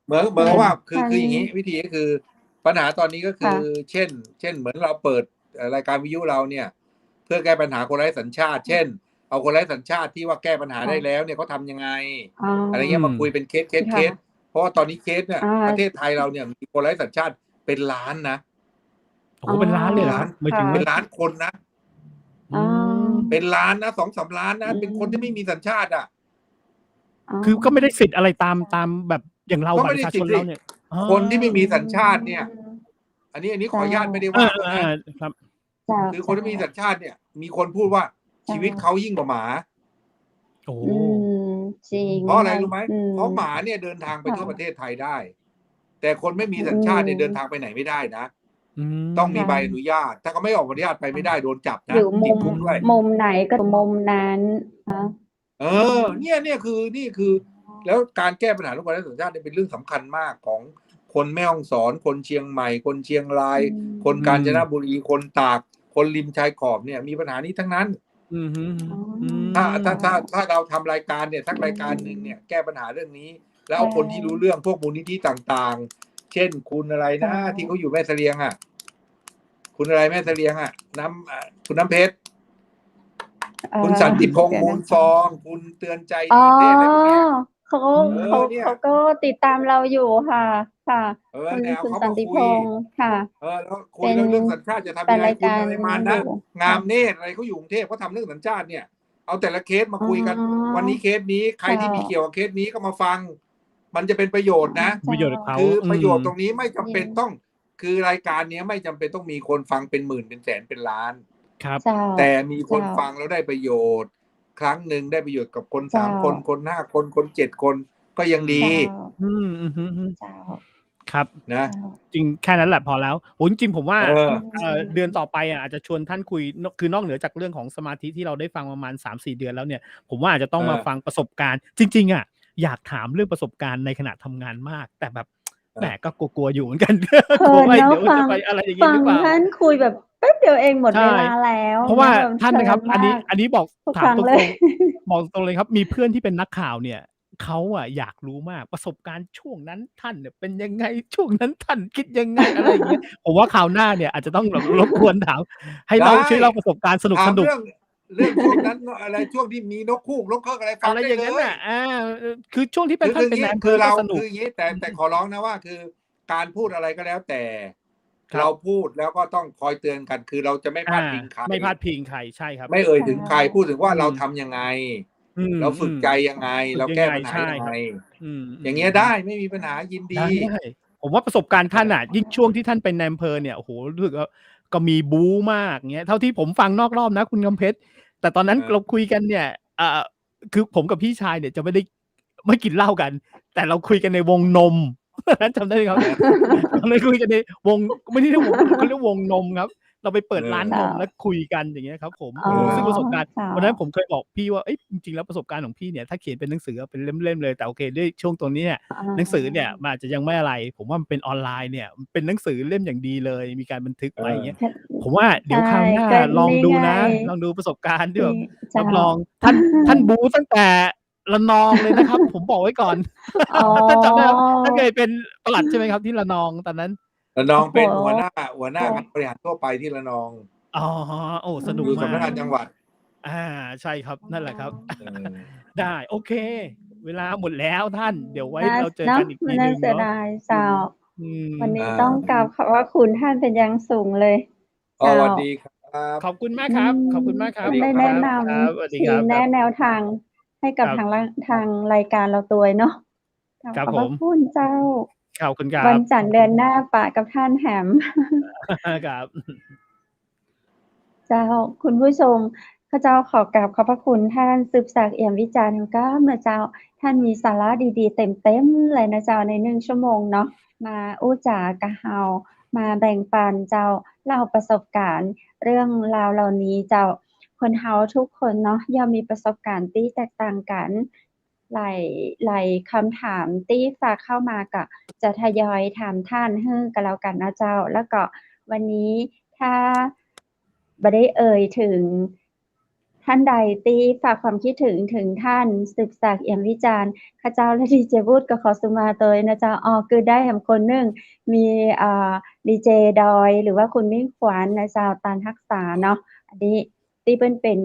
เหมือนว่าคืออย่างนี้วิธีก็คือปัญหาตอนนี้ก็คือเช่นเหมือนเราเปิดรายการวิทยุเราเนี่ยเพื่อแก้ปัญหาคนไร้สัญชาติเช่นเอาคนไร้สัญชาติที่ว่าแก้ปัญหาได้แล้วเนี่ยเขาทำยังไงอะไรเงี้ยมาคุยเป็นเคสเพราะว่าตอนนี้เคสเนี่ยประเทศไทยเราเนี่ยมีคนไร้สัญชาติเป็นล้านนะโอ้เป็นล้านเลยเหรอไม่ถึงเป็นล้านคนนะเป็นล้านนะ2-3 ล้านนะเป็นคนที่ไม่มีสัญชาติคือก็ไม่ได้สิทธิ์อะไรตามแบบอย่างเราประชาชนเราเนี่ยคนที่ไม่มีสัญชาติเนี่ยอันนี้ขออนุญาตไม่ได้ว่าครับคือคนที่มีสัญชาติเนี่ยมีคนพูดว่าชีวิตเขายิ่งกว่าหมาโอ้จริงเพราะอะไรรู้ไหมเพราะหมาเนี่ยเดินทางไปทั่วประเทศไทยได้แต่คนไม่มีสัญชาติเนี่ยเดินทางไปไหนไม่ได้นะต้องมีใบอนุญาตถ้าเขาไม่ออกใบอนุญาตไปไม่ได้โดนจับนะติดคุกด้วยมุมไหนก็มุมนั้นเนี่ยคือนี่คือแล้วการแก้ปัญหาเรื่องคนไร้สัญชาติเป็นเรื่องสำคัญมากของคนแม่ฮ่องสอนคนเชียงใหม่คนเชียงรายคนกาญจนบุรีคนตากคนริมชายขอบเนี่ยมีปัญหานี้ทั้งนั้นถ้าเราทำรายการเนี่ยสักรายการหนึ่งเนี่ยแก้ปัญหาเรื่องนี้แล้วเอาคนที่รู้เรื่องพวกมูลนิธิต่างๆ เช่นคุณอะไรนะที่เขาอยู่แม่เสลียงอ่ะคุณอะไรแม่เสลียงอ่ะคุณน้ำเพชรคุณสันติพงษ์มูลฟองคุณเตือนใจดีเทพอะไรพวกเนี้ยเนี่ยเขาก็ติดตามเราอยู่ค่ะคุณเขาสันติพ มาคุย งษ์ค่ะ แล้วคุยเรื่องสัญชาติจะทำยังไงคุณอะไรมานะงามเนตรอะไรเขาอยู่กรุงเทพเขาทำเรื่องสัญชาติเนี่ยเอาแต่ละเคสมาคุยกันวันนี้เคสนี้ใครที่มีเกี่ยวกับเคสนี้ก็มาฟังมันจะเป็นประโยชน์นะ ประโยชน์กับเขา คือประโยชน์ตรงนี้ไม่จำเป็นต้องคือรายการนี้ไม่จำเป็นต้องมีคนฟังเป็นหมื่นเป็นแสนเป็นล้าน ครับ แต่มีคนฟังแล้วได้ประโยชน์ครั้งหนึ่งได้ประโยชน์กับคน3 คนคน5 คนคน7 คนก็ยังดีครับ นะ จริงแค่นั้นแหละพอแล้วโหจริงๆผมว่าเดือนต่อไปอาจจะชวนท่านคุยคือนอกเหนือจากเรื่องของสมาธิที่เราได้ฟังประมาณ 3-4 เดือนแล้วเนี่ยผมว่าอาจจะต้องมาฟังประสบการณ์จริงๆอยากถามเรื่องประสบการณ์ในขณะทำงานมากแต่แบบแหมก็กลัวอยู่เหมือนกันกลัวว่าเดี๋ยวจะไปอะไรอย่างงี้หรือเปล่าท่านคุยแบบแป๊บเดียวเองหมดเวลาแล้ว เพราะว่าท่านนะครับอันนี้บอกถามตรงๆบอกตรงเลยครับมีเพื่อนที่เป็นนักข่าวเนี่ยเขาอยากรู้มากประสบการณ์ช่วงนั้นท่านเนี่ยเป็นยังไงช่วงนั้นท่านคิดยังไงอะไรอย่างเงี้ยผมว่าคราวหน้าเนี่ยอาจจะต้องรบกวนถามให้เราช่วยเล่าประสบการณ์สนุกเรื่องช่วงนั้นอะไรช่วงที่มีนกคู่นกเคิร์กอะไรฟังได้เลยคือช่วงที่เป็นท่านเป็นนายอำเภอสนุกคืออย่างนี้แต่ขอร้องนะว่าคือการพูดอะไรก็แล้วแต่เราพูดแล้วก็ต้องคอยเตือนกันคือเราจะไม่พลาดพิงใครไม่พลาดพิงใครใช่ครับไม่เอ่ยถึงใครพูดถึงว่าเราทำยังไงเราฝึกใจยังไงเราแก้ปัญหายังไงอย่างเงี้ยได้ไม่มีปัญหายินดีผมว่าประสบการณ์ท่านยิ่งช่วงที่ท่านเป็นนายอำเภอเนี่ยโอ้โหรู้สึกว่าก็มีบู๊มากเงี้ยเท่าที่ผมฟังนอกรอบนะคุณกำเพชรแต่ตอนนั้นเราคุยกันเนี่ยคือผมกับพี่ชายเนี่ยจะไม่กินเหล้ากันแต่เราคุยกันในวงนมนั้นจำได้ไหมครับเราเลยคุยกันในวงไม่ได้วงเขาเรียกวงนมครับเราไปเปิดร้านนมแล้วคุยกันอย่างเงี้ยครับผมซึ่งประสบการณ์วันนั้นผมเคยบอกพี่ว่าจริงๆแล้วประสบการณ์ของพี่เนี่ยถ้าเขียนเป็นหนังสือเป็นเล่มๆเลยแต่โอเคด้วยช่วงตรงนี้เนี่ยหนังสือเนี่ยมันอาจจะยังไม่อะไรผมว่ามันเป็นออนไลน์เนี่ยเป็นหนังสือเล่มอย่างดีเลยมีการบันทึกไว้อย่างเงี้ยผมว่าเดี๋ยวคราวหน้าลองดูนะลองดูประสบการณ์ที่แบบรับรองท่านบูตั้งแต่ระนองเลยนะครับผมบอกไว้ก่อนท่านจำได้ท่านเคยเป็นปลัดใช่ไหมครับที่ระนองตอนนั้นระนองเป็นหัวหน้างานบริหารทั่วไปที่ระนองสนุกมากอยู่สำนักงานจังหวัดใช่ครับนั่นแหละครับได้โอเคเวลาหมดแล้วท่านเดี๋ยวไว้เราเจอกันอีกทีนึงเนาะวันนี้ต้องกราบขอบพระคุณท่านเป็นอย่างสูงเลยสวัสดีครับขอบคุณมากครับขอบคุณมากครับได้แนะนำชี้แนวทางให้กับทางรายการเราตัวเนาะขอบพระคุณเจ้าขอบคุณครับวันจันทร์เดือนหน้าปะกับท่านแหมครับเจ้าคุณผู้ชมข้าเจ้าขอกราบขอบพระคุณท่านสืบศักดิ์เอี่ยมวิจารณ์ก็นะเจ้าท่านมีสาระดีๆเต็มเลยนะเจ้าใน1 ชั่วโมงเนาะมาอู้จ๋ากะเฮามาแบ่งปันเจ้าเล่าประสบการณ์เรื่องราวเหล่านี้เจ้าคนเฮาทุกคนเนาะย่อมมีประสบการณ์ที่แตกต่างกันหลายคำถามที่ฝากเข้ามาก็จะทยอยถามท่านให้กันแล้วกันนะเจ้าแล้วก็วันนี้ถ้าบ่ได้เอ่ยถึงท่านใดที่ฝากความคิดถึงท่านสืบศักดิ์เอี่ยมวิจารณ์ข้าเจ้าและดีเจบูธก็ขอสุมาเตยนะเจ้าคือได้แห่งคนหนึ่งมีดีเจดอยหรือว่าคุณมิ่งขวัญนะเจ้าตานรักษาเนาะอันนี้ที่เป็น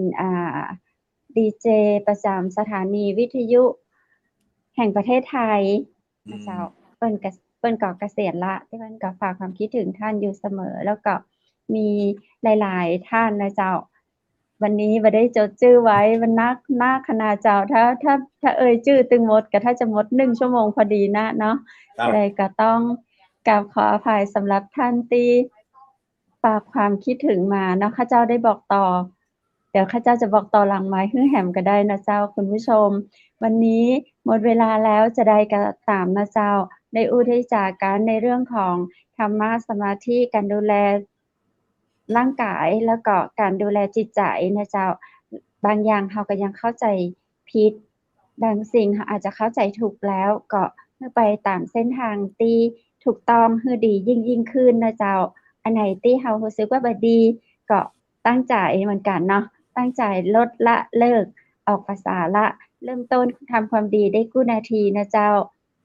ดีเจประจำสถานีวิทยุแห่งประเทศไทยนะเจ้าเปิ้นก็เกษียณละที่เปิ้นก็ฝากความคิดถึงท่านอยู่เสมอแล้วก็มีหลายๆท่านนะเจ้าวันนี้บ่ได้จดชื่อไว้มันนักขนาดเจ้าถ้าเอ่ยชื่อตึงหมดก็ถ้าจะหมด1 ชั่วโมงพอดีนะเนาะอะไรก็ต้องกราบขออภัยสำหรับท่านที่ฝากความคิดถึงมาเนาะข้าเจ้าได้บอกต่อเดี๋ยวข้าเจ้าจะบอกต่อหลังไมค์ให้แหมก็ได้นะเจ้าคุณผู้ชมวันนี้หมดเวลาแล้วจะได้ก็ตามนะเจ้าได้อู้ได้จากันในเรื่องของธรรมะสมาธิการดูแลร่างกายแล้วก็การดูแลจิตใจนะเจ้าบางอย่างเราก็ยังเข้าใจผิดบางสิ่งเราอาจจะเข้าใจถูกแล้วก็ไปตามเส้นทางที่ถูกต้องให้ดียิ่งขึ้นนะเจ้าอันไหนที่เรารู้สึกว่าบ่ดีก็ตั้งใจเหมือนกันเนาะตั้งใจลดละเลิกออกภาษาละเริ่มต้นทำความดีได้กู้นาทีนะเจ้า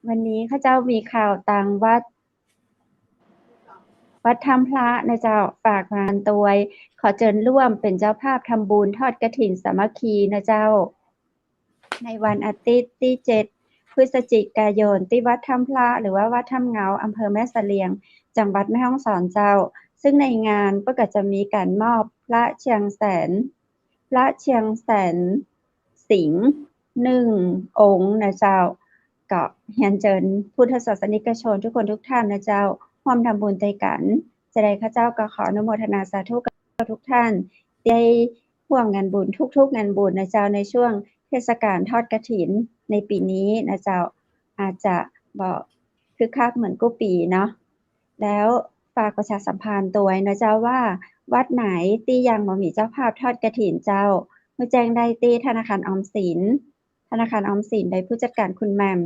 วันนี้ข้าเจ้ามีข่าวต่างวัด วัดถ้ำพระนะเจ้าฝากงานตวยขอเชิญร่วมเป็นเจ้าภาพทำบุญทอดกฐินสามัคคีนะเจ้าในวันอาทิตย์ที่7 พฤศจิกายนที่วัดถ้ำพระหรือว่าวัดถ้ำเงาอำเภอแม่เสลียงจังหวัดแม่ฮ่องสอนเจ้าซึ่งในงานก็จะมีการมอบพระเชียงแสนสิงห์1 องค์นะเจ้าก็เรียนเชิญพุทธศาสนิกชนทุกคนทุกท่านนะเจ้าร่วมทำบุญใจกันจะได้ข้าเจ้าก็ขออนุโมทนาสาธุกับทุกท่านได้ร่วมงานบุญทุกงานบุญนะเจ้าในช่วงเทศกาลทอดกฐินในปีนี้นะเจ้าอาจจะบอกคึกคักเหมือนกู้ปีเนาะแล้วฝากประชาสัมพันธ์ตัวนะเจ้าว่าวัดไหนที่ยังบ่มีเจ้าภาพทอดกฐินเจ้าเมื่อแจ้งได้ที่ธนาคารออมสินโดยผู้จัดการคุณแหม่ม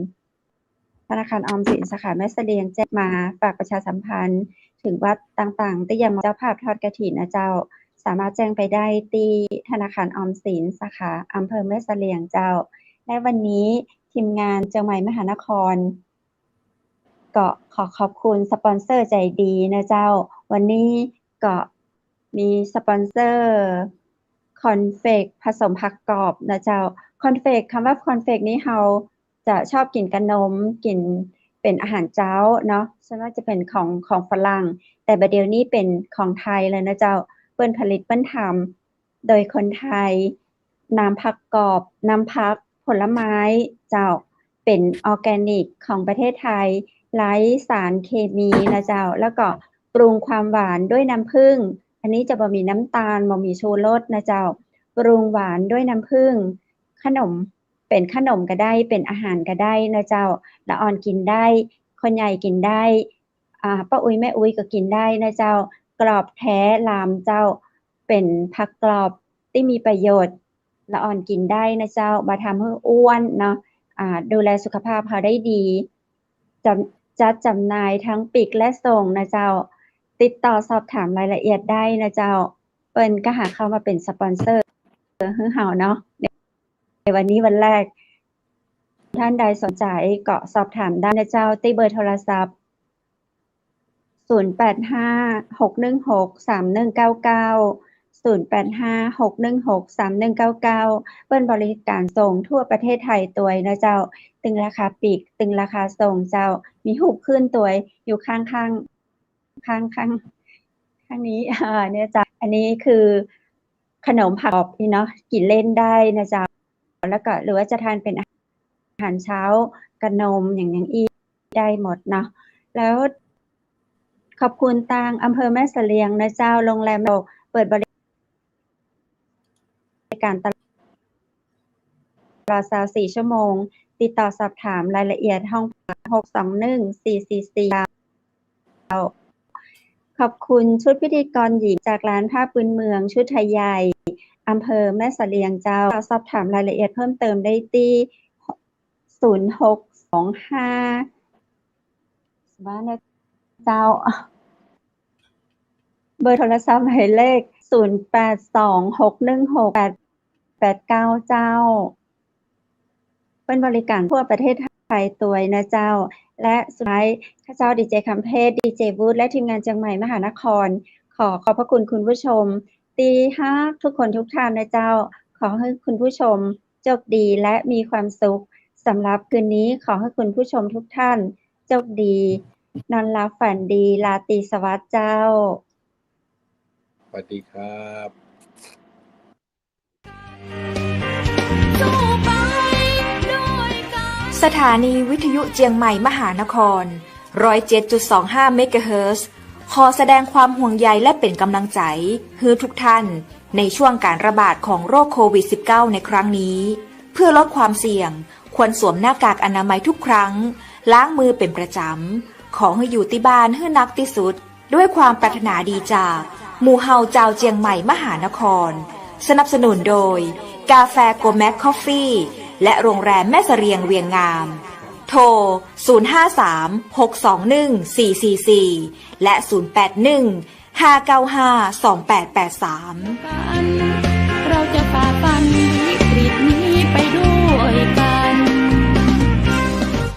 ธนาคารออมสินสาขาแม่เสลียงแจ้งมาฝากประชาสัมพันธ์ถึงวัดต่างๆที่ยังมีเจ้าภาพทอดกฐินนะเจ้าสามารถแจ้งไปได้ที่ธนาคารออมสินสาขาอำเภอแม่เสลียงเจ้าและวันนี้ทีมงานเชียงใหม่มหานครก็ขอขอบคุณสปอนเซอร์ใจดีนะเจ้าวันนี้ก็มีสปอนเซอร์คอนเฟกผสมผักกรอบนะเจ้าคอนเฟกคำว่าคอนเฟกนี้เราจะชอบกินกับนมกินเป็นอาหารเจ้าเนาะส่วนมากจะเป็นของฝรั่งแต่บัดเดี๋ยวนี้เป็นของไทยเลยนะเจ้าเปิ้นผลิตเปิ้นทำโดยคนไทยน้ำผักกรอบน้ำพักผลไม้เจ้าเป็นออร์แกนิกของประเทศไทยไร้สารเคมีนะเจ้าแล้วก็ปรุงความหวานด้วยน้ำผึ้งอันนี้จะบ่มีน้ำตาลบ่มีชูรสนะเจ้าปรุงหวานด้วยน้ำผึ้งขนมเป็นขนมก็ได้เป็นอาหารก็ได้นะเจ้าละอ่อนกินได้คนใหญ่กินได้ป้าอุ้ยแม่อุ้ยก็กินได้นะเจ้ากรอบแท้ลามเจ้าเป็นผักกรอบที่มีประโยชน์ละอ่อนกินได้นะเจ้าบ่ทำให้อ้วนเนาะดูแลสุขภาพเขาได้ดีจัดจำหน่ายทั้งปีกและส่งนะเจ้าติดต่อสอบถามรายละเอียดได้นะเจ้าเปิ้นก็หาเข้ามาเป็นสปอนเซอร์ให้เฮาเนาะในวันนี้วันแรกท่านใดสนใจก็สอบถามได้นะเจ้าที่เบอร์โทรศัพท์0856163199 เปิ้นบริการส่งทั่วประเทศไทยตัวยนะเจ้าตึงราคาปลีกตึงราคาส่งเจ้ามีรูปขึ้นตัวยอยู่ข้างนี้เนี่ยจ้ะอันนี้คือขนมผักนี่เนาะกินเล่นได้นะเจ้าแล้วก็หรือว่าจะทานเป็นอาหารเช้ากับนมอย่างอีได้หมดเนาะแล้วขอบคุณทางอำเภอแม่เสลียงนะเจ้าโรงแรมเปิดบริการตลอด24 ชั่วโมงติดต่อสอบถามรายละเอียดห้อง621-444ขอบคุณชุดพิธีกรหญิงจากร้านผ้าพื้นเมืองชุดไทยใหญ่อำเภอแม่เสลียงเจ้าสอบถามรายละเอียดเพิ่มเติมได้ที่0625บ้านนะเจ้าเบอร์โทรศัพท์หมายเลข0826168889เจ้าเป็นบริการทั่วประเทศไทยตัวยนะเจ้าและสุดท้ายข้าเจ้าดีเจคำเพชรดีเจวูดและทีมงานเชียงใหม่มหานครขอบพระคุณคุณผู้ชมที่ฮักทุกคนทุกท่านนะเจ้าขอให้คุณผู้ชมโชคดีและมีความสุขสำหรับคืนนี้ขอให้คุณผู้ชมทุกท่านโชคดีนอนหลับฝันดีราตรีสวัสดิ์เจ้าสวัสดีครับสถานีวิทยุเจียงใหม่มหานคร 107.25 เมกะเฮิรตซ์ขอแสดงความห่วงใยและเป็นกำลังใจให้ทุกท่านในช่วงการระบาดของโรคโควิด -19 ในครั้งนี้เพื่อลดความเสี่ยงควรสวมหน้ากากอนามัยทุกครั้งล้างมือเป็นประจำขอให้อยู่ที่บ้านให้นักที่สุดด้วยความปรารถนาดีจากหมู่เฮาเจ้าเจียงใหม่มหานครสนับสนุนโดยกาแฟโกแม็กคอฟฟี่และโรงแรมแม่เสรียงเวียงงามโทร 053-621-444 และ 081-595-2883